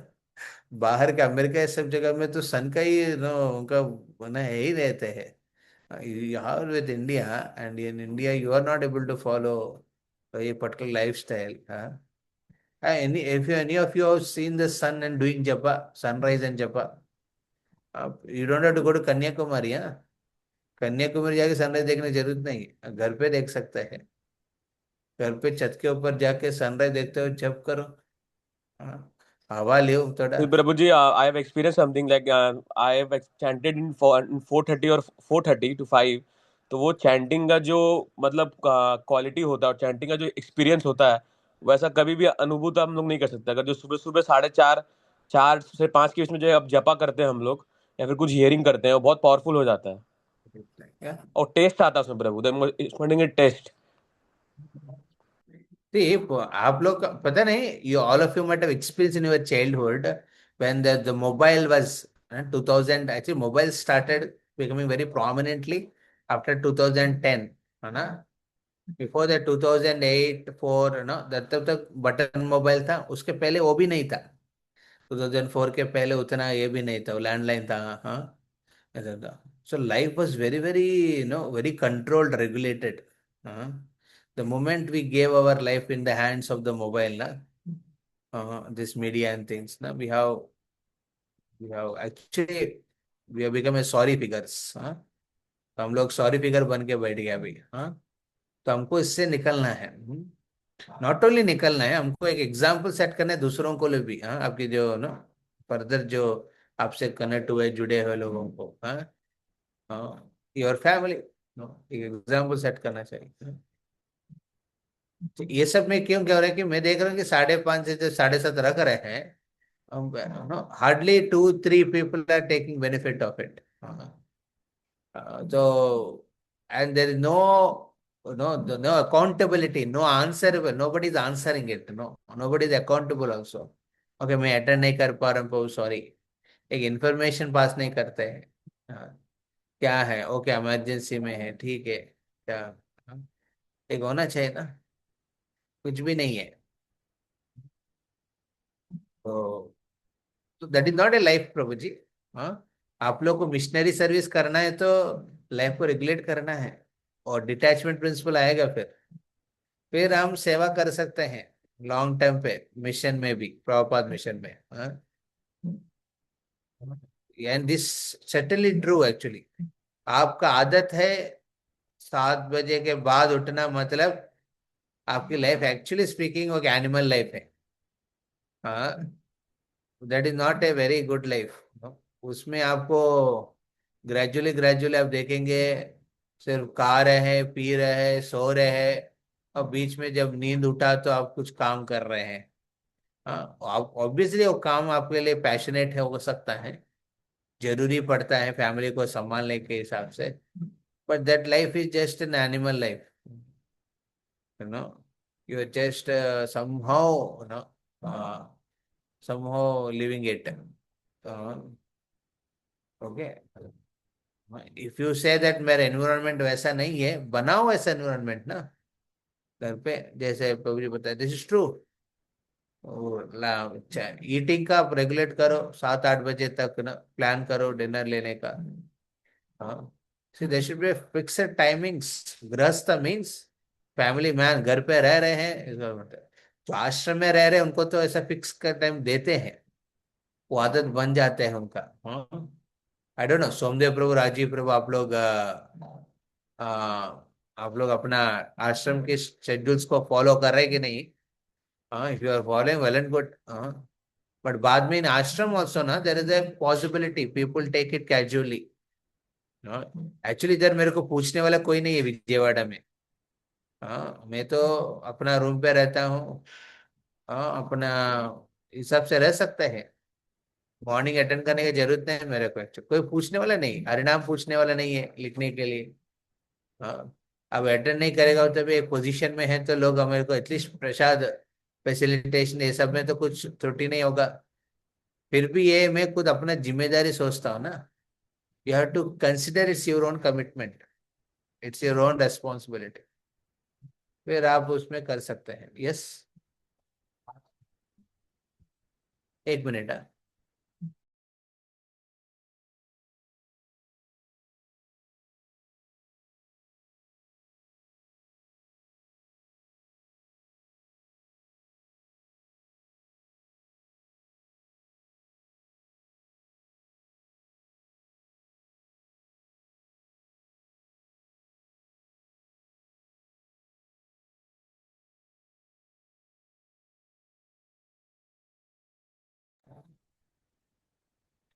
S1: बाहर के अमेरिका ये सब जगह में तो सन का ही नो उनका बना है ही रहते हैं। यहाँ with India, and in India you are not able to follow ये particular life style. Any, if you, any of you have seen the sun and doing japa, sunrise and japa, you don't have to go to Kanyakumari. हाँ, कन्याकुमारी जाके sunrise देखने की जरूरत नहीं है, घर पे देख सकते हैं। घर पे छत के ऊपर जाके सनराइज देखते हो, जप करो। हाँ, हवा ले थोड़ा।
S7: फिर प्रभु जी, I have experience something like I have chanted in 4:30 और 4:30 to 5। तो वो चैंटिंग का जो मतलब क्वालिटी होता है और चैंटिंग का जो एक्सपीरियंस होता है, वैसा कभी भी अनुभूत हम लोग नहीं कर सकते। अगर जो सुबह सुबह 4:30 4 से 5 के बीच में जो अब जपा करते हैं हम लोग, या फिर कुछ हियरिंग करते हैं, वो बहुत पावरफुल हो जाता है।
S1: क्या?
S7: और टेस्ट आता है उसमें प्रभु, टेस्ट।
S1: See, आप लोग पता नहीं, you all of you might have experienced in your childhood when the mobile was 2000, actually mobile started becoming very prominently after 2010, है ना। बिफोर दैट 2008 4, ना तब तक बटन मोबाइल था, उसके पहले वो भी नहीं था। 2004 के पहले उतना ये भी नहीं था, लैंडलाइन था। हाँ, ऐसा था। So life was very very very controlled, regulated. हाँ, the moment we gave our life in the hands of the mobile, na, this media and things, na, we have actually we have become a sorry figures। हाँ, तो हम लोग sorry figure बन के बैठ गए अभी। हाँ, तो हमको इससे निकलना है। नॉट ओनली निकलना है, हमको एक एग्जाम्पल सेट करना है दूसरों को लिए भी। हाँ, आपकी जो ना फर्दर जो आपसे कनेक्ट हुए जुड़े हुए लोगों को। हाँ, हाँ, योर फैमिली, एक एग्जाम्पल सेट करना चाहिए। तो ये सब में क्यों क्या हो रहा है कि मैं देख रहा हूँ कि 5:30 से जो 7:30 रख रहे हैं, hardly 2 3 people are taking benefit of it. तो and there is no accountability, no answer, nobody is answering it, nobody is accountable also। Okay, मैं अटेंड नहीं कर पा रहा हूँ, सॉरी। एक इंफॉर्मेशन पास नहीं करते हैं। हाँ, क्या है, ओके इमरजेंसी में है, ठीक है, क्या। हाँ, एक होना चाहिए ना, कुछ भी नहीं है। तो that is not a life Prabhu ji. हाँ, आप लोग को मिशनरी सर्विस करना है तो लाइफ को रेगुलेट करना है, और डिटैचमेंट प्रिंसिपल आएगा फिर। फिर हम सेवा कर सकते हैं लॉन्ग टर्म पे, मिशन में भी, प्रभुपाद मिशन में। And this certainly true actually. आपका आदत है 7 बजे के बाद उठना, मतलब आपकी लाइफ एक्चुअली स्पीकिंग वो एनिमल लाइफ है। हाँ, that is not a very good life. उसमें आपको ग्रेजुअली ग्रेजुअली आप देखेंगे सिर्फ खा रहे हैं, पी रहे हैं, सो रहे हैं, और बीच में जब नींद उठा तो आप कुछ काम कर रहे हैं। हाँ, आप ऑब्वियसली वो काम आपके लिए पैशनेट है, हो सकता है, जरूरी पड़ता है फैमिली को संभालने के हिसाब से, but that life is just an animal life, you know. You are just somehow, you know, uh, somehow living it. Okay, if you say that मेरा एनवायरनमेंट वैसा नहीं है, बनाओ ऐसा एनवायरनमेंट ना घर पे, जैसे प्रभु जी बताया, दिस इज ट्रू। ईटिंग का आप रेगुलेट करो, 7-8 बजे तक ना प्लान करो डिनर लेने का। हाँ, see there should be fixed timings. Grihastha means family man, घर पे रह रहे हैं इसका मतलब। जो आश्रम में रह रहे हैं उनको तो ऐसा फिक्स का टाइम देते हैं, वो आदत बन जाते हैं उनका। हाँ, आई डोंट नो सोमदेव प्रभु, राजीव प्रभु, आप लोग अपना आश्रम के शेड्यूल्स को फॉलो कर रहे हैं कि नहीं? हाँ, if you are following, well and good. हाँ, बट बाद में इन आश्रम ऑल्सो ना there is a possibility people take it casually. Actually इधर मेरे को पूछने वाला कोई नहीं है विजयवाड़ा में। हाँ, मैं तो अपना रूम पे रहता हूँ। हाँ, अपना हिसाब से रह सकते हैं। मॉर्निंग अटेंड करने की जरूरत नहीं है मेरे को, actually कोई पूछने वाला नहीं, हरिनाम पूछने वाला नहीं है लिखने के लिए। हाँ, अब अटेंड नहीं करेगा तो भी एक पोजीशन में है, तो लोग हमारे को एटलीस्ट प्रसाद, फैसिलिटेशन, ये सब में तो कुछ त्रुटि नहीं होगा। फिर भी ये मैं खुद अपना जिम्मेदारी सोचता हूँ ना। You have to consider it's your own commitment, it's your own responsibility. फिर आप उसमें कर सकते हैं। Yes, 1 minute.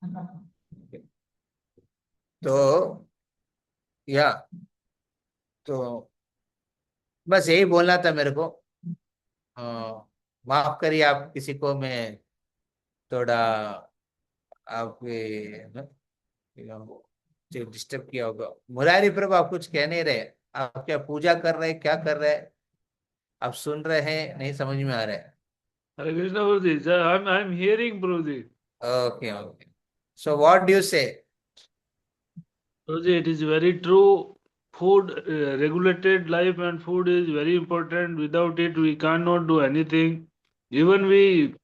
S1: हाँ, तो या तो बस यही बोलना था मेरे को। अ, माफ करिए आप किसी को, मैं थोड़ा आपके ना, जो डिस्टर्ब किया होगा। मुरारी प्रभु, आप कुछ कह नहीं रहे? आप क्या पूजा कर रहे हैं, क्या कर रहे हैं? आप सुन रहे हैं, नहीं समझ में आ रहा है?
S8: Hare Krishna Guruji. Sir, I'm hearing Guruji.
S1: Okay okay, so what do you से?
S8: Guruji, it is very true. Food, regulated life and food is very important. Without it, we cannot do anything. Even we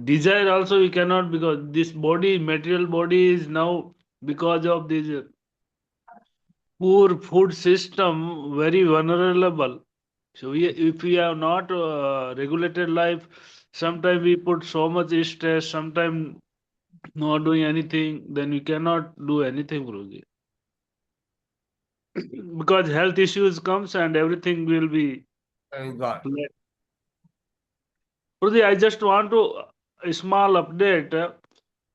S8: desire also we cannot, because this body, material body is now, because of this poor food system, very vulnerable. So if we have not regulated life, sometimes we put so much stress, sometimes not doing anything, then we cannot do anything, Guruji. Because health issues comes and everything will be
S1: God.
S8: led. Guruji, I just want to a small update.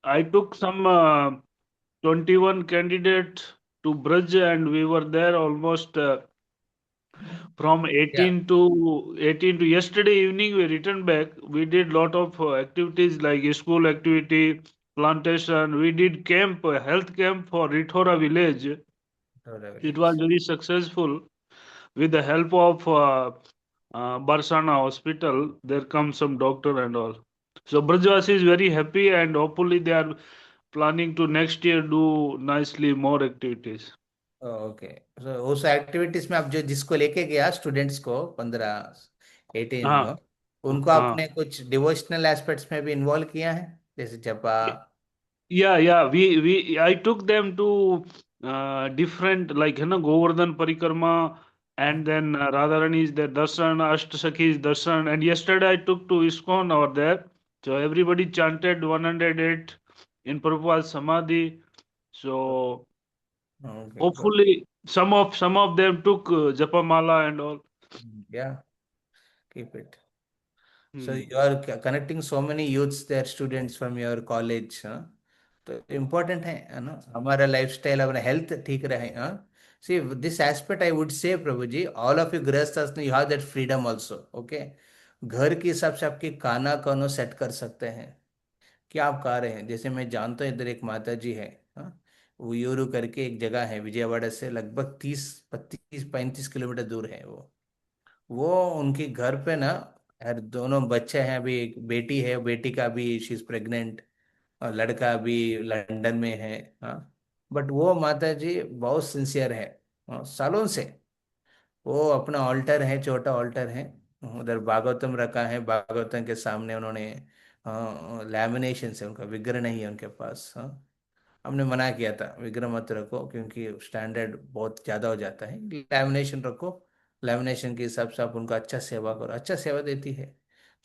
S8: I took some 21 candidates to Braj, and we were there almost from
S1: या
S8: 18 to yesterday evening. We returned back. We did lot of activities like school activity, plantation. We did camp, health camp for Rithora village. It was very successful with the help of Barsana Hospital. There comes some doctor and all. So Brajvasi is very happy, and hopefully they are planning to next year do nicely more activities.
S1: Okay, so उस activities में आप जो जिसको लेके गया students को 15-18
S8: हाँ
S1: को, उनको
S8: हाँ.
S1: आपने कुछ डिवोशनल एस्पेक्ट्स में भी इन्वॉल्व किया है, जैसे जपा?
S8: Yeah. I took them to different, like Govardhan Parikrama, and then Radharani is there, Darshan, Ashtasakhi is Darshan, and yesterday I took to ISKCON over there. So everybody chanted 108 in Prabhupada's Samadhi. So
S1: Okay, good.
S8: hopefully some of them took Japamala and all.
S1: Yeah, keep it. So
S8: Hmm.
S1: you are connecting so many youths, their students from your college, हाँ? तो important है ना, हमारा lifestyle, हमारा health ठीक रहे, हाँ. See this aspect I would say Prabhu ji, all of you grihastha you have that freedom also, okay. घर के हिसाब से आपके खाना कौन सेट कर सकते हैं, क्या आप खा रहे हैं. जैसे मैं जानता हूँ इधर एक माता जी है, हाँ. उयूरू करके एक जगह है, विजयवाड़ा से लगभग 30-35 किलोमीटर दूर है वो उनके घर पे ना, यार दोनों बच्चे हैं, अभी एक बेटी है, बेटी का भी शी इज प्रेग्नेंट, और लड़का अभी लंदन में है, हाँ. बट वो माता जी बहुत सिंसियर है, हाँ, सालों से. वो अपना ऑल्टर है, छोटा ऑल्टर है, उधर भागवतम रखा है, भागवतम के सामने उन्होंने लैमिनेशन से, उनका विग्रह नहीं है उनके पास, हाँ. हमने मना किया था विग्रह मत रखो, क्योंकि स्टैंडर्ड बहुत ज़्यादा हो जाता है, लैमिनेशन रखो. लैमिनेशन के हिसाब से आप उनका अच्छा सेवा करो, अच्छा सेवा देती है.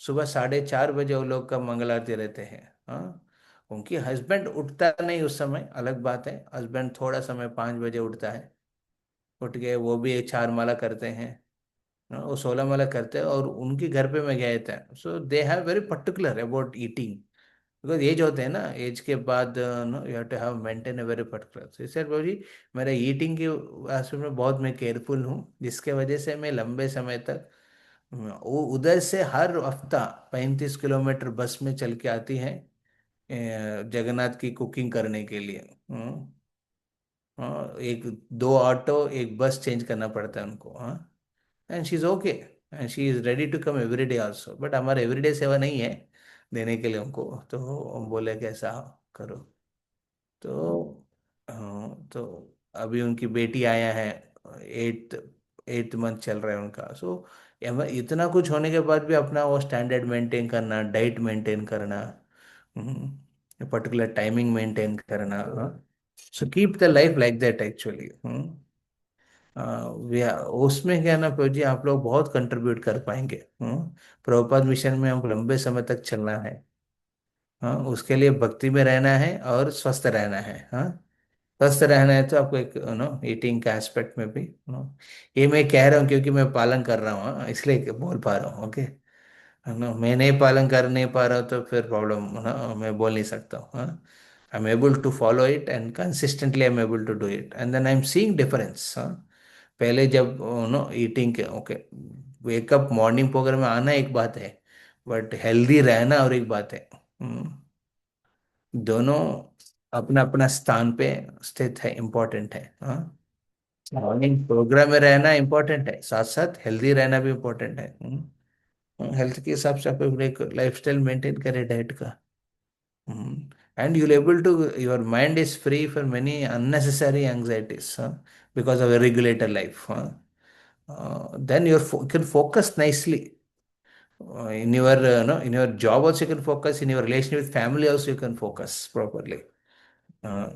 S1: सुबह 4:30 बजे वो लोग का मंगल आरती रहते हैं, हाँ. उनकी हस्बैंड उठता नहीं उस समय, अलग बात है, हस्बैंड थोड़ा समय 5 बजे उठता है, उठ के वो भी एक 4 माला करते हैं, हाँ, वो 16 माला करते हैं, और उनके घर पे मैं गया था. So they have very particular about eating, because age होते हैं ना, एज के बाद no you have to have maintain a very particular. So sir बाबू जी, मेरा ईटिंग के आस्पेक्ट में बहुत मैं केयरफुल हूँ, जिसके वजह से मैं लंबे समय तक, वो उधर से हर हफ्ता 35 किलोमीटर बस में चल के आती है, जगन्नाथ की कुकिंग करने के लिए. हाँ, एक 2 ऑटो एक बस चेंज करना पड़ता है उनको, हाँ. And she is okay, and she is ready to come everyday also, but हमारा एवरीडे सेवा नहीं है देने के लिए उनको, तो हम बोले कि ऐसा करो. तो हाँ, तो अभी उनकी बेटी आया है, एट्थ एट्थ मंथ चल रहा है उनका. सो इतना कुछ होने के बाद भी अपना वो स्टैंडर्ड मेंटेन करना, डाइट मेंटेन करना, पर्टिकुलर टाइमिंग मेंटेन करना, so keep the life like that actually. उसमें क्या है ना प्रभु जी, आप लोग बहुत कंट्रीब्यूट कर पाएंगे. प्रभुपाद मिशन में हम लंबे समय तक चलना है, हाँ. उसके लिए भक्ति में रहना है और स्वस्थ रहना है, हाँ. स्वस्थ रहना है तो आपको एक ईटिंग का एस्पेक्ट में भी, ये मैं कह रहा हूँ क्योंकि मैं पालन कर रहा हूँ, हाँ, इसलिए बोल पा रहा हूँ, ओके. है ना, मैं नहीं पालन कर नहीं पा रहा हूँ तो फिर प्रॉब्लम, हाँ, मैं बोल नहीं सकता हूँ, हाँ. I am able to follow it and consistently I am able to do it, and then I am seeing difference, हाँ. पहले जब ईटिंग के, ओके, वेकअप मॉर्निंग प्रोग्राम में आना एक बात है, बट हेल्दी रहना और एक बात है. दोनों अपना अपना स्थान पे स्थित है, इम्पोर्टेंट है, हाँ. मॉर्निंग प्रोग्राम में रहना इम्पोर्टेंट है, साथ साथ हेल्दी रहना भी इम्पोर्टेंट है. हेल्थ के हिसाब से आप एक लाइफ स्टाइल मेंटेन करें डाइट का, and you'll able to, your mind is free for many unnecessary anxieties, because of a regulated life, then you can focus nicely, in your no, in your job also you can focus, in your relation with family also you can focus properly, uh,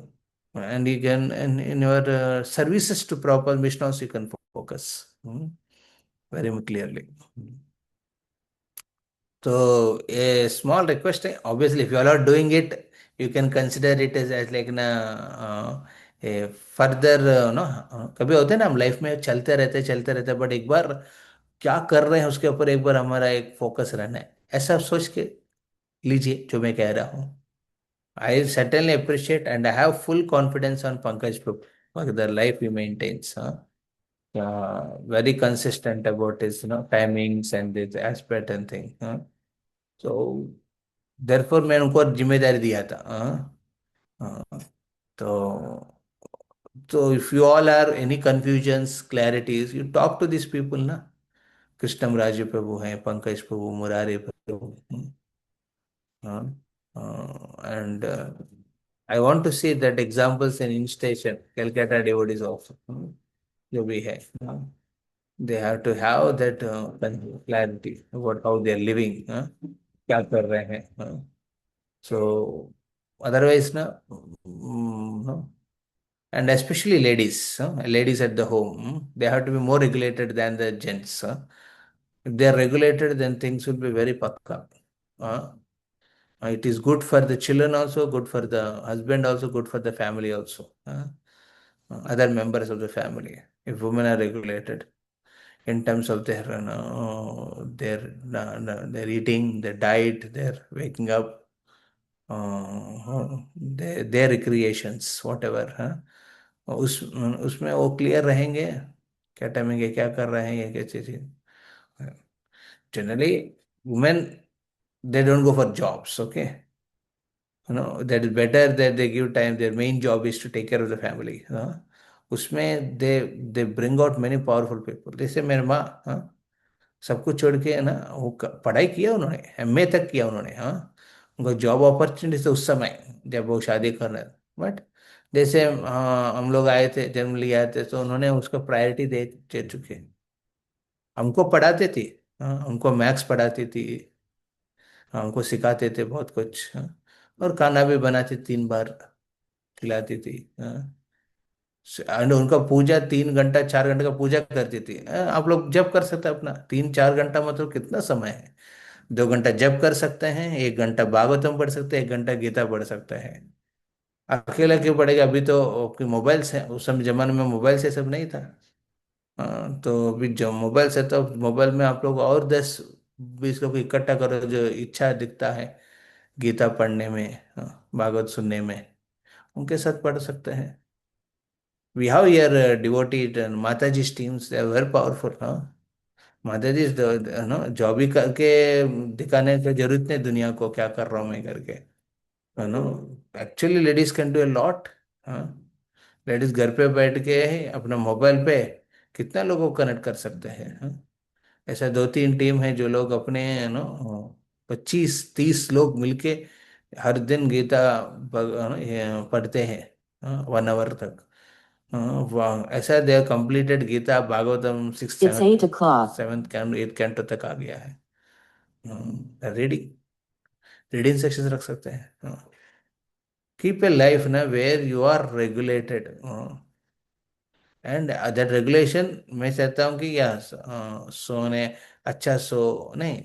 S1: and you can, and in your services to proper mission also you can focus, very clearly. So a small request, obviously, if you are not doing it, you can consider it as like na, a further, no, कभी होते हैं ना, हम life में चलते रहते, but एक बार क्या कर रहे हैं उसके ऊपर एक बार हमारा एक फोकस रहना है, ऐसा सोच के लीजिए जो मैं कह रहा हूँ. आई certainly appreciate and I have full confidence on Pankaj for the life he maintains, very consistent about his timings and his aspect and thing, so therefore मैंने उनको जिम्मेदारी दिया था, हाँ. हाँ, तो if you all are any confusions clarities, you talk to this people ना, कृष्णम राजू प्रभु हैं, पंकज प्रभु, मुरारी प्रभु, हाँ. And I want to see that examples in station Calcutta devotees of, जो भी है, they have to have that clarity about how they are living, क्या कर रहे हैं, सो अदरवाइज ना, and especially ladies, ladies at the home, they have to be more regulated than the gents. If they are regulated, then things will be very pakka. Uh, it is good for the children also, good for the husband also, good for the family also. Other members of the family, if women are regulated in terms of their their eating, their diet, their waking up, their recreations, whatever, उसमें वो clear रहेंगे, क्या timing है, क्या कर रहे हैं, ये क्या चीज है. Generally women, they don't go for jobs, okay? That is better that they give time. Their main job is to take care of the family. उसमें they bring out many powerful people. जैसे मेरी माँ, सब कुछ छोड़ के, है ना, वो पढ़ाई किया उन्होंने, एमए तक किया उन्होंने. उनको जॉब अपॉर्चुनिटी थे उस समय जब वो शादी कर रहे. बट जैसे हम लोग आए थे, जन्म लिए आए थे, तो उन्होंने उसको प्रायोरिटी दे चुके. हमको पढ़ाते थे, उनको मैथ्स पढ़ाती थी, हमको सिखाते थे बहुत कुछ. और खाना भी बनाते 3 बार खिलाती थी. एंड उनका पूजा 3 घंटा 4 घंटे का पूजा करती थी. आप लोग जब कर सकते हैं अपना 3-4 घंटा, मतलब कितना समय है. 2 घंटा जब कर सकते हैं, 1 घंटा भागवतम पढ़ सकते हैं, 1 घंटा गीता पढ़ सकते हैं. अकेला क्यों पढ़ेगा, अभी तो मोबाइल से, उस समय जमाने में मोबाइल से सब नहीं था. तो अभी जो मोबाइल से, तो मोबाइल में आप लोग और 10-20 लोग इकट्ठा करो जो इच्छा दिखता है गीता पढ़ने में, भागवत सुनने में, उनके साथ पढ़ सकते हैं. We have here devoted Mataji's teams. They are very powerful. माताजी जॉब ही करके दिखाने की जरूरत नहीं दुनिया को, क्या कर रहा हूँ मैं करके. No, actually ladies can do a lot. Ladies घर पे बैठ के अपना मोबाइल पे कितना लोगों को कनेक्ट कर सकते हैं. ऐसा 2-3 टीम है जो लोग अपने 25-30 लोग मिलके हर दिन गीता ये पढ़ते हैं 1 आवर तक. वाह, ऐसा they completed Gita Bhagavatam 6th
S9: It's 8 o'clock.
S1: 7th canto 8th canto तक आ गया है. रीडिंग रीडिंग सेक्शन रख सकते हैं. कीप ए लाइफ ना where you are regulated. And that regulation, मैं चाहता हूँ कि या सोने, अच्छा सो नहीं,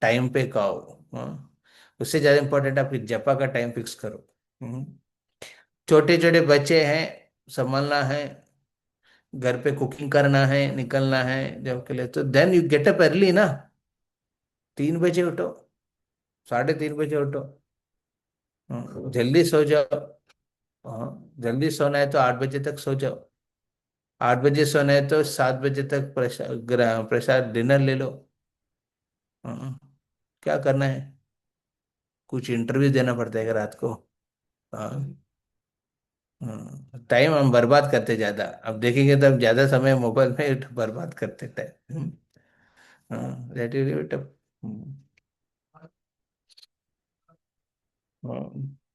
S1: टाइम पे खाओ. उससे ज्यादा इंपॉर्टेंट आपकी जपा का टाइम फिक्स करो. छोटे छोटे बच्चे हैं, संभालना है, घर पे कुकिंग करना है, निकलना है जब के लिए, तो then you get up early ना. 3 बजे उठो, 3:30 बजे उठो. जल्दी सो जाओ. जल्दी सोना है तो 8 बजे तक सो जाओ. 8 बजे सोना है तो 7 बजे तक प्रसाद प्रसाद डिनर ले लो. क्या करना है, कुछ इंटरव्यू देना पड़ता है रात को. टाइम हम बर्बाद करते ज्यादा, अब देखेंगे तब ज्यादा समय मोबाइल में बर्बाद करते टाइम. That is it.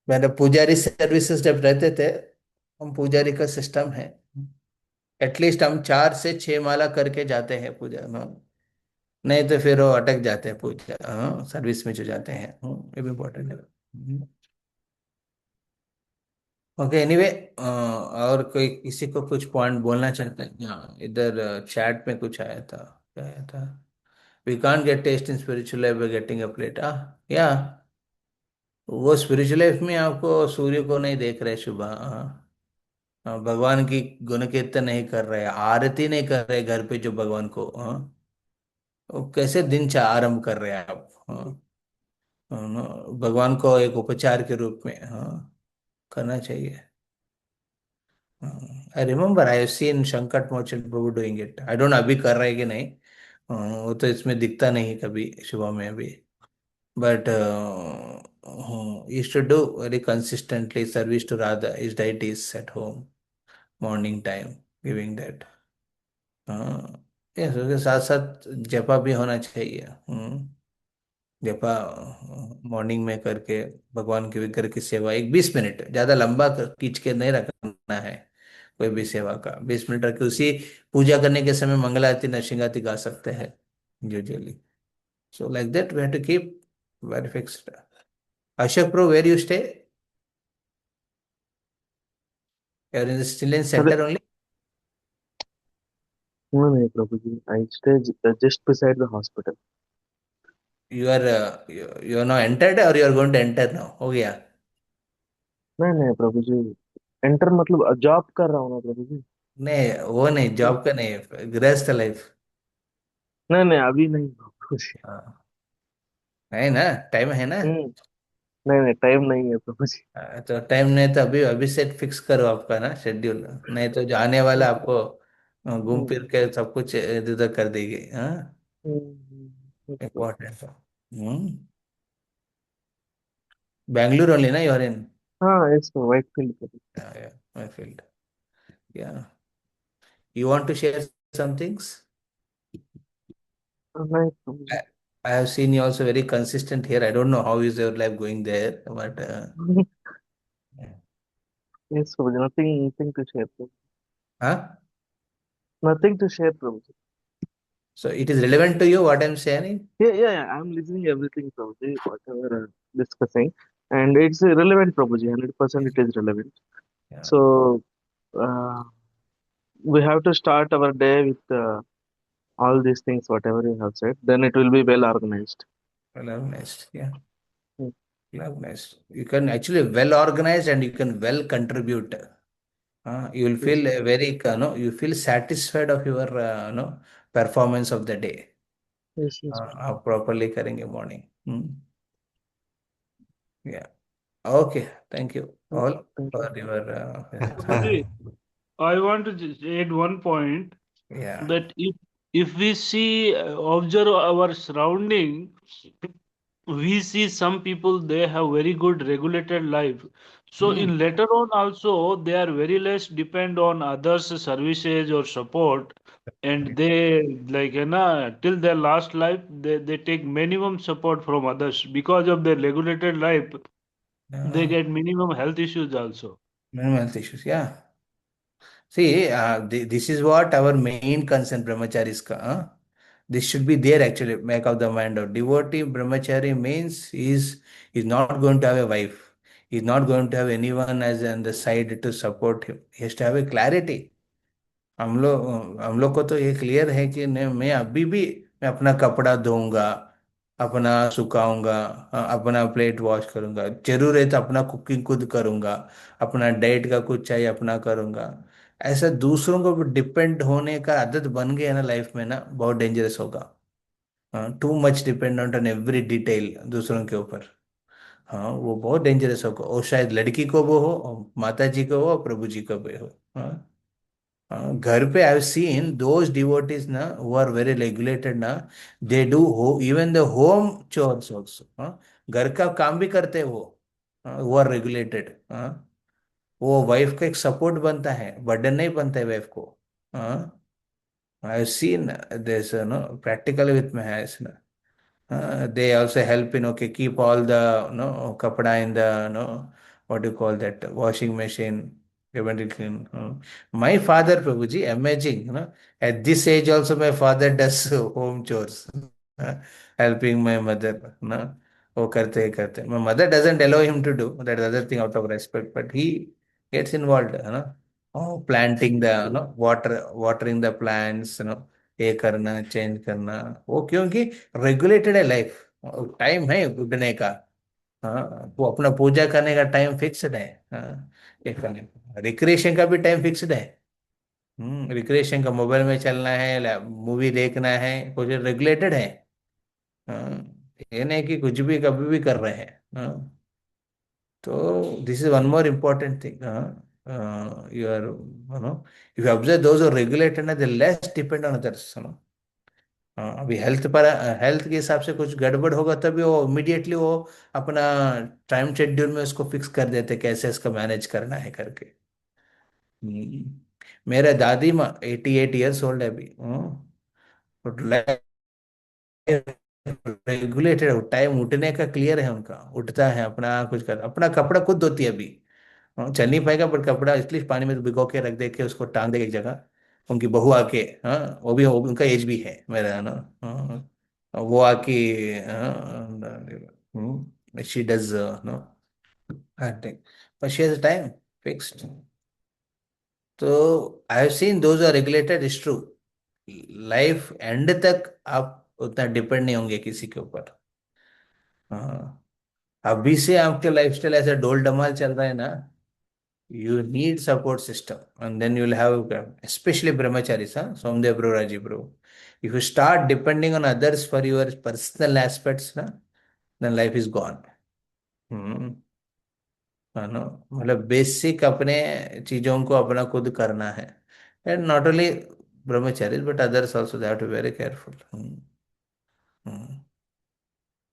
S1: मैंने पुजारी सर्विसेज जब रहते थे, हम पुजारी का सिस्टम है, एटलीस्ट हम 4 से 6 माला करके जाते हैं पूजा. नहीं तो फिर वो अटक जाते हैं पूजा, सर्विस में जो जाते हैं. ये भी इम्पोर्टेंट है. ओके, एनीवे, और कोई किसी को कुछ पॉइंट बोलना चाहते हैं? इधर चैट में कुछ आया था, क्या आया था? We can't get taste in spiritual life by getting a plate. या वो स्पिरिचुअल लाइफ में आपको सूर्य को नहीं देख रहे सुबह, भगवान की गुण कीर्तन नहीं कर रहे, आरती नहीं कर रहे घर पे जो भगवान को, वो कैसे दिन आरंभ कर रहे हैं आप? भगवान को एक उपचार के रूप में करना चाहिए. I remember I have scene संकट मोचन प्रभु डूइंग इट. आई डोंट अभी कर रहे हैं कि नहीं, वो तो इसमें दिखता नहीं कभी सुबह में अभी. But he used to do very consistently service to Radha, his deities at home, morning time, giving that. yes, उसके साथ साथ जपा भी होना चाहिए. जपा मॉर्निंग में करके भगवान के विग्रह की सेवा, एक 20 मिनट, ज्यादा लंबा खींच के नहीं रखना है. कोई भी सेवा का 20 मिनट रख के उसी पूजा करने के समय मंगलारती नरसिंगारती गा सकते हैं usually. So like that, we have to keep very fixed. Ashok Pro, where you stay? You're still in
S9: But
S1: center only?
S9: no, no, Prabhuji. I stay just beside the hospital.
S1: You are now entered or you are going to enter now? हो गया?
S9: नहीं नहीं प्रभु जी, enter मतलब job कर रहा हूँ ना प्रभु जी।
S1: नहीं, वो नहीं, जॉब का नहीं, गृहस्थ लाइफ।
S9: नहीं नहीं अभी नहीं प्रभु जी।
S1: हाँ, है ना, टाइम है ना।
S9: नहीं नहीं टाइम नहीं है प्रभु जी।
S1: तो टाइम नहीं तो अभी अभी सेट फिक्स करो आपका ना शेड्यूल, नहीं तो जो आने वाला आपको घूम
S9: हम्म,
S1: फिर के सब कुछ इधर उधर कर देगी। हाँ,
S9: yes, Prabhu.
S1: Important. Hmm. Bangalore only ना, यूर इन?
S9: हाँ yes Whitefield Prabhu.
S1: My field. Yeah, you want to share some things?
S9: नहीं Prabhu ji.
S1: I have seen you also very consistent here. I don't know how is your life going there, but
S9: yes Prabhu ji, nothing nothing to share Prabhu.
S1: huh?
S9: Nothing to share Prabhu ji.
S1: So it is relevant to you what I'm saying?
S9: Yeah, I'm listening everything Prabhu ji, whatever discussing, and it's relevant Prabhu ji, 100% it is relevant.
S1: Yeah,
S9: So uh, we have to start our day with all these things, whatever you have said, then it will be well organized.
S1: well organized. Yeah,
S9: Hmm.
S1: well organized. You can actually well organized and you can well contribute. You will
S9: Yes,
S1: feel very, no, you feel satisfied of your, no, performance of the day.
S9: yes, yes.
S1: आप properly करेंगे morning. Yeah. Okay. Thank you
S9: Hmm.
S1: all
S9: Thank you.
S1: for your
S8: Prabhuji, I want to just add one point
S1: yeah.
S8: that if we see observe our surrounding, we see some people they have very good regulated life. So
S1: Hmm.
S8: in later on also they are very less depend on others services or support, and they like till their last life they take minimum support from others because of their regulated life. They get minimum health issues also.
S1: Mental health issues. Yeah. See, this is what our main concern, brahmacharis ka. This should be there actually, make of the mind of devotee. Brahmachari means is not going to have a wife. He's not going to have anyone as on the side to support him. He has to have a clarity. हम लोग को तो ये clear है कि नहीं, मैं अभी भी मैं अपना कपड़ा धोऊंगा, अपना सुखाऊंगा, अपना प्लेट वॉश करूंगा, जरूर है तो अपना कुकिंग खुद करूंगा, अपना डाइट का कुछ चाहिए अपना करूंगा। ऐसा दूसरों को डिपेंड होने का आदत बन गया ना लाइफ में ना, बहुत डेंजरस होगा। Too much dependent on every detail दूसरों के ऊपर। हाँ, वो बहुत डेंजरस होगा, और शायद लड़की को वो हो, और माता जी को हो, और प्रभु जी को भी हो। हाँ, घर पे आई हैव सीन दोज डिवोटीज ना हु आर वेरी रेगुलेटेड ना, दे डू हो even the home chores also. घर का काम भी करते हैं वो, हु आर रेगुलेटेड। वो वाइफ का एक सपोर्ट बनता है, बर्डन नहीं बनता है वाइफ को। I have seen this, no, practically with my eyes ना। They also help, okay, keep all the, no, kapda in the, no, what do you call that, washing machine, even it clean. My father, Prabhuji, amazing, at this age also my father does home chores, uh, helping my mother, वो करते करते my mother doesn't allow him to do that other thing out of respect, but he gets involved, planting the, watering the plants, ये करना change करना, वो क्योंकि regulated है life, time है उठने का। हाँ, वो अपना पूजा करने का टाइम फिक्स्ड है। हाँ, ये करने रिक्रिएशन का भी टाइम फिक्स्ड है। रिक्रिएशन का मोबाइल में चलना है, मूवी देखना है, कुछ रेगुलेटेड है। ये नहीं कि कुछ भी कभी भी कर रहे हैं। तो this is one more important thing. You are, if you observe those are regulated, they less depend on others. हाँ, अभी हेल्थ पर, हेल्थ के हिसाब से कुछ गड़बड़ होगा तभी वो इमिडिएटली वो अपना टाइम शेड्यूल में उसको फिक्स कर देते कैसे इसको मैनेज करना है करके। मेरा दादी माँ 88 ईयर्स ओल्ड है अभी। रेगुलेटेड टाइम उठने का क्लियर है उनका, उठता है अपना कुछ कर, अपना कपड़ा खुद धोती है अभी। चल नहीं पाएगा पर कपड़ा इसलिए पानी में भिगो के रख दे के उसको टांग दे एक जगह, उनकी बहू आके। हाँ, वो भी उनका एज भी है मेरा, है ना। वो आके, she does, no, but she has a time fixed. तो I have seen those are regulated, is true. Life end तक आप उतना डिपेंड नहीं होंगे किसी के ऊपर। हाँ, अभी से आपके लाइफस्टाइल ऐसा डोल डमाल चल रहा है ना, you need support system, and then you'll have, especially brahmacharis, huh? Somdev bro, Rajiv bro, if you start depending on others for your personal aspects na, then life is gone. हम्म। है ना, मतलब basic अपने चीजों को अपना खुद करना है, एंड नॉट ओनली ब्रह्मचारी but others also, they have to very careful.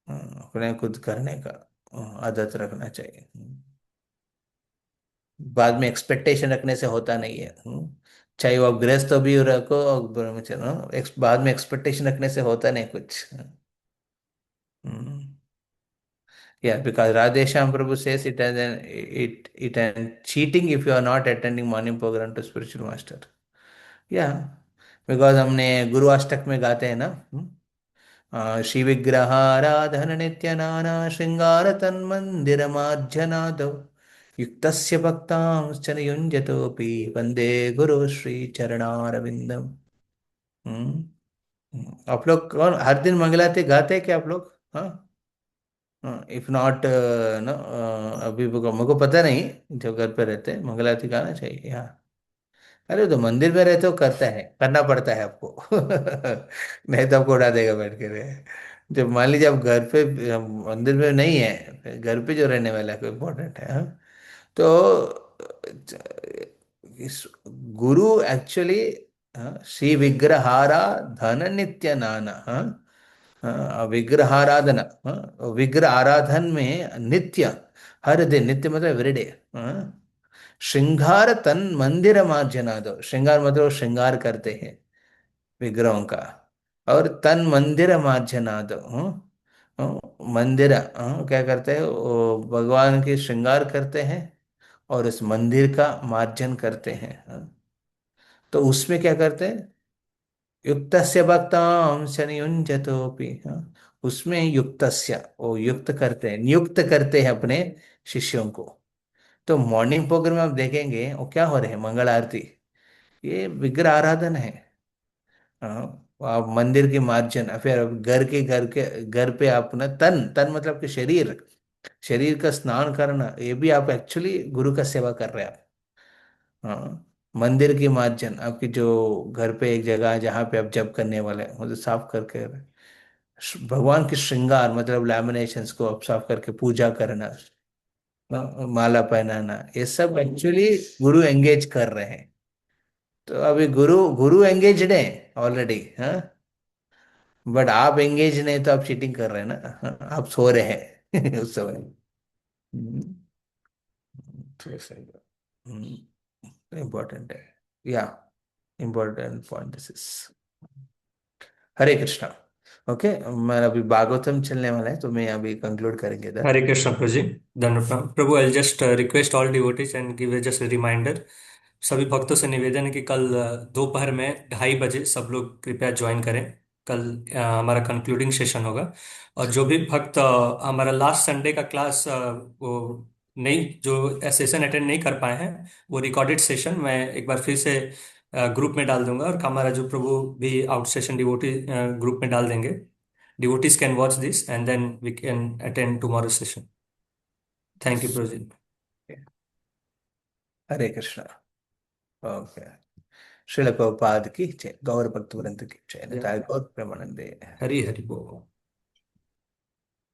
S1: अपने खुद करने का आदत रखना चाहिए। बाद में एक्सपेक्टेशन रखने से होता नहीं है। चाहे वो आप गृहस्थ भी रखो और ब्रह्मचर्य, बाद में एक्सपेक्टेशन रखने से होता नहीं कुछ। Yeah, because Radhesham Prabhu says it as an it and cheating if you are not attending morning program to spiritual master. Yeah, because हमने गुरु अष्टक में गाते हैं ना, श्री विग्रहाराधन नित्य नाना श्रृंगार तन्मंदिर मार्जनादौ युक्तस्य भक्तांश्च युञ्जतोऽपि वंदे गुरु श्री चरणारविंदम। हम्म। आप लोग कौन हर दिन मंगलाते गाते हैं क्या आप लोग? हाँ, इफ नॉट नो, अभी मुझको पता नहीं, जो घर पे रहते हैं मंगलाती गाना चाहिए। हाँ, अरे तो मंदिर में रहते हो, करता है, करना पड़ता है आपको। नहीं तो आपको उड़ा देगा बैठ के रहे। जब मान लीजिए आप घर पे, मंदिर में नहीं है, घर पे जो रहने वाला है, कोई इम्पोर्टेंट है, हाँ? तो इस गुरु एक्चुअली श्री विग्रहारा धन नित्य नाना, विग्रहाराधना, विग्रह आराधन में नित्य, हर दिन, नित्य मतलब एवरीडे, श्रृंगार तन मंदिर मार्जना दो, श्रृंगार मतलब श्रृंगार करते हैं विग्रहों का, और तन मंदिर मार्जना दो, मंदिर, क्या करते हैं वो, भगवान की श्रृंगार करते हैं और इस मंदिर का मार्जन करते हैं, तो उसमें क्या करते हैं, युक्तस्य भक्तांश नियुंजतोपि, उसमें युक्तस्य, वो युक्त करते हैं, नियुक्त करते हैं अपने शिष्यों को। तो मॉर्निंग प्रोग्राम में आप देखेंगे वो क्या हो रहे हैं, मंगल आरती, ये विग्रह आराधन है। आप मंदिर की मार्जन, फिर घर पे आप ना, तन तन मतलब कि शरीर, शरीर का स्नान करना, ये भी आप एक्चुअली गुरु का सेवा कर रहे हैं आप। हाँ, मंदिर की मार्जन, आपकी जो घर पे एक जगह है जहाँ पे आप जप करने वाले हैं, मतलब साफ करके, भगवान की श्रृंगार मतलब लैमिनेशंस को आप साफ करके पूजा करना, माला पहनाना, ये सब एक्चुअली गुरु एंगेज कर रहे हैं। तो अभी गुरु गुरु एंगेज्ड है ऑलरेडी, हाँ, बट आप एंगेज नहीं, तो आप चीटिंग कर रहे हैं ना, हाँ, आप सो रहे हैं उस समय। हम्म, तो सही इम्पोर्टेंट है, या important point this is. Hare Krishna. Okay, मैं अभी भागवतम चलने वाला है, तो मैं अभी कंक्लूड करेंगे इधर।
S10: Hare Krishna, Prabhuji. Dhanapram. Prabhu, I'll just request all devotees and give just a reminder. सभी भक्तों से निवेदन है कि कल दोपहर में 2:30 बजे सब लोग कृपया ज्वाइन करें। कल हमारा कंक्लूडिंग सेशन होगा, और जो भी भक्त हमारा लास्ट संडे का क्लास वो नहीं, जो सेशन अटेंड नहीं कर पाए हैं, वो रिकॉर्डेड सेशन मैं एक बार फिर से ग्रुप में डाल दूंगा, और हमारा जो प्रभु भी आउट सेशन डिवोटी ग्रुप में डाल देंगे। Devotees can watch this and then we can attend tomorrow's session. Thank you, Prabhuji.
S1: Hare Krishna. Okay, Srila Prabhupada की जय, गौर भक्त वृंद की जय, निताय गौर प्रेमानंदे।
S10: Hari Hari Bol.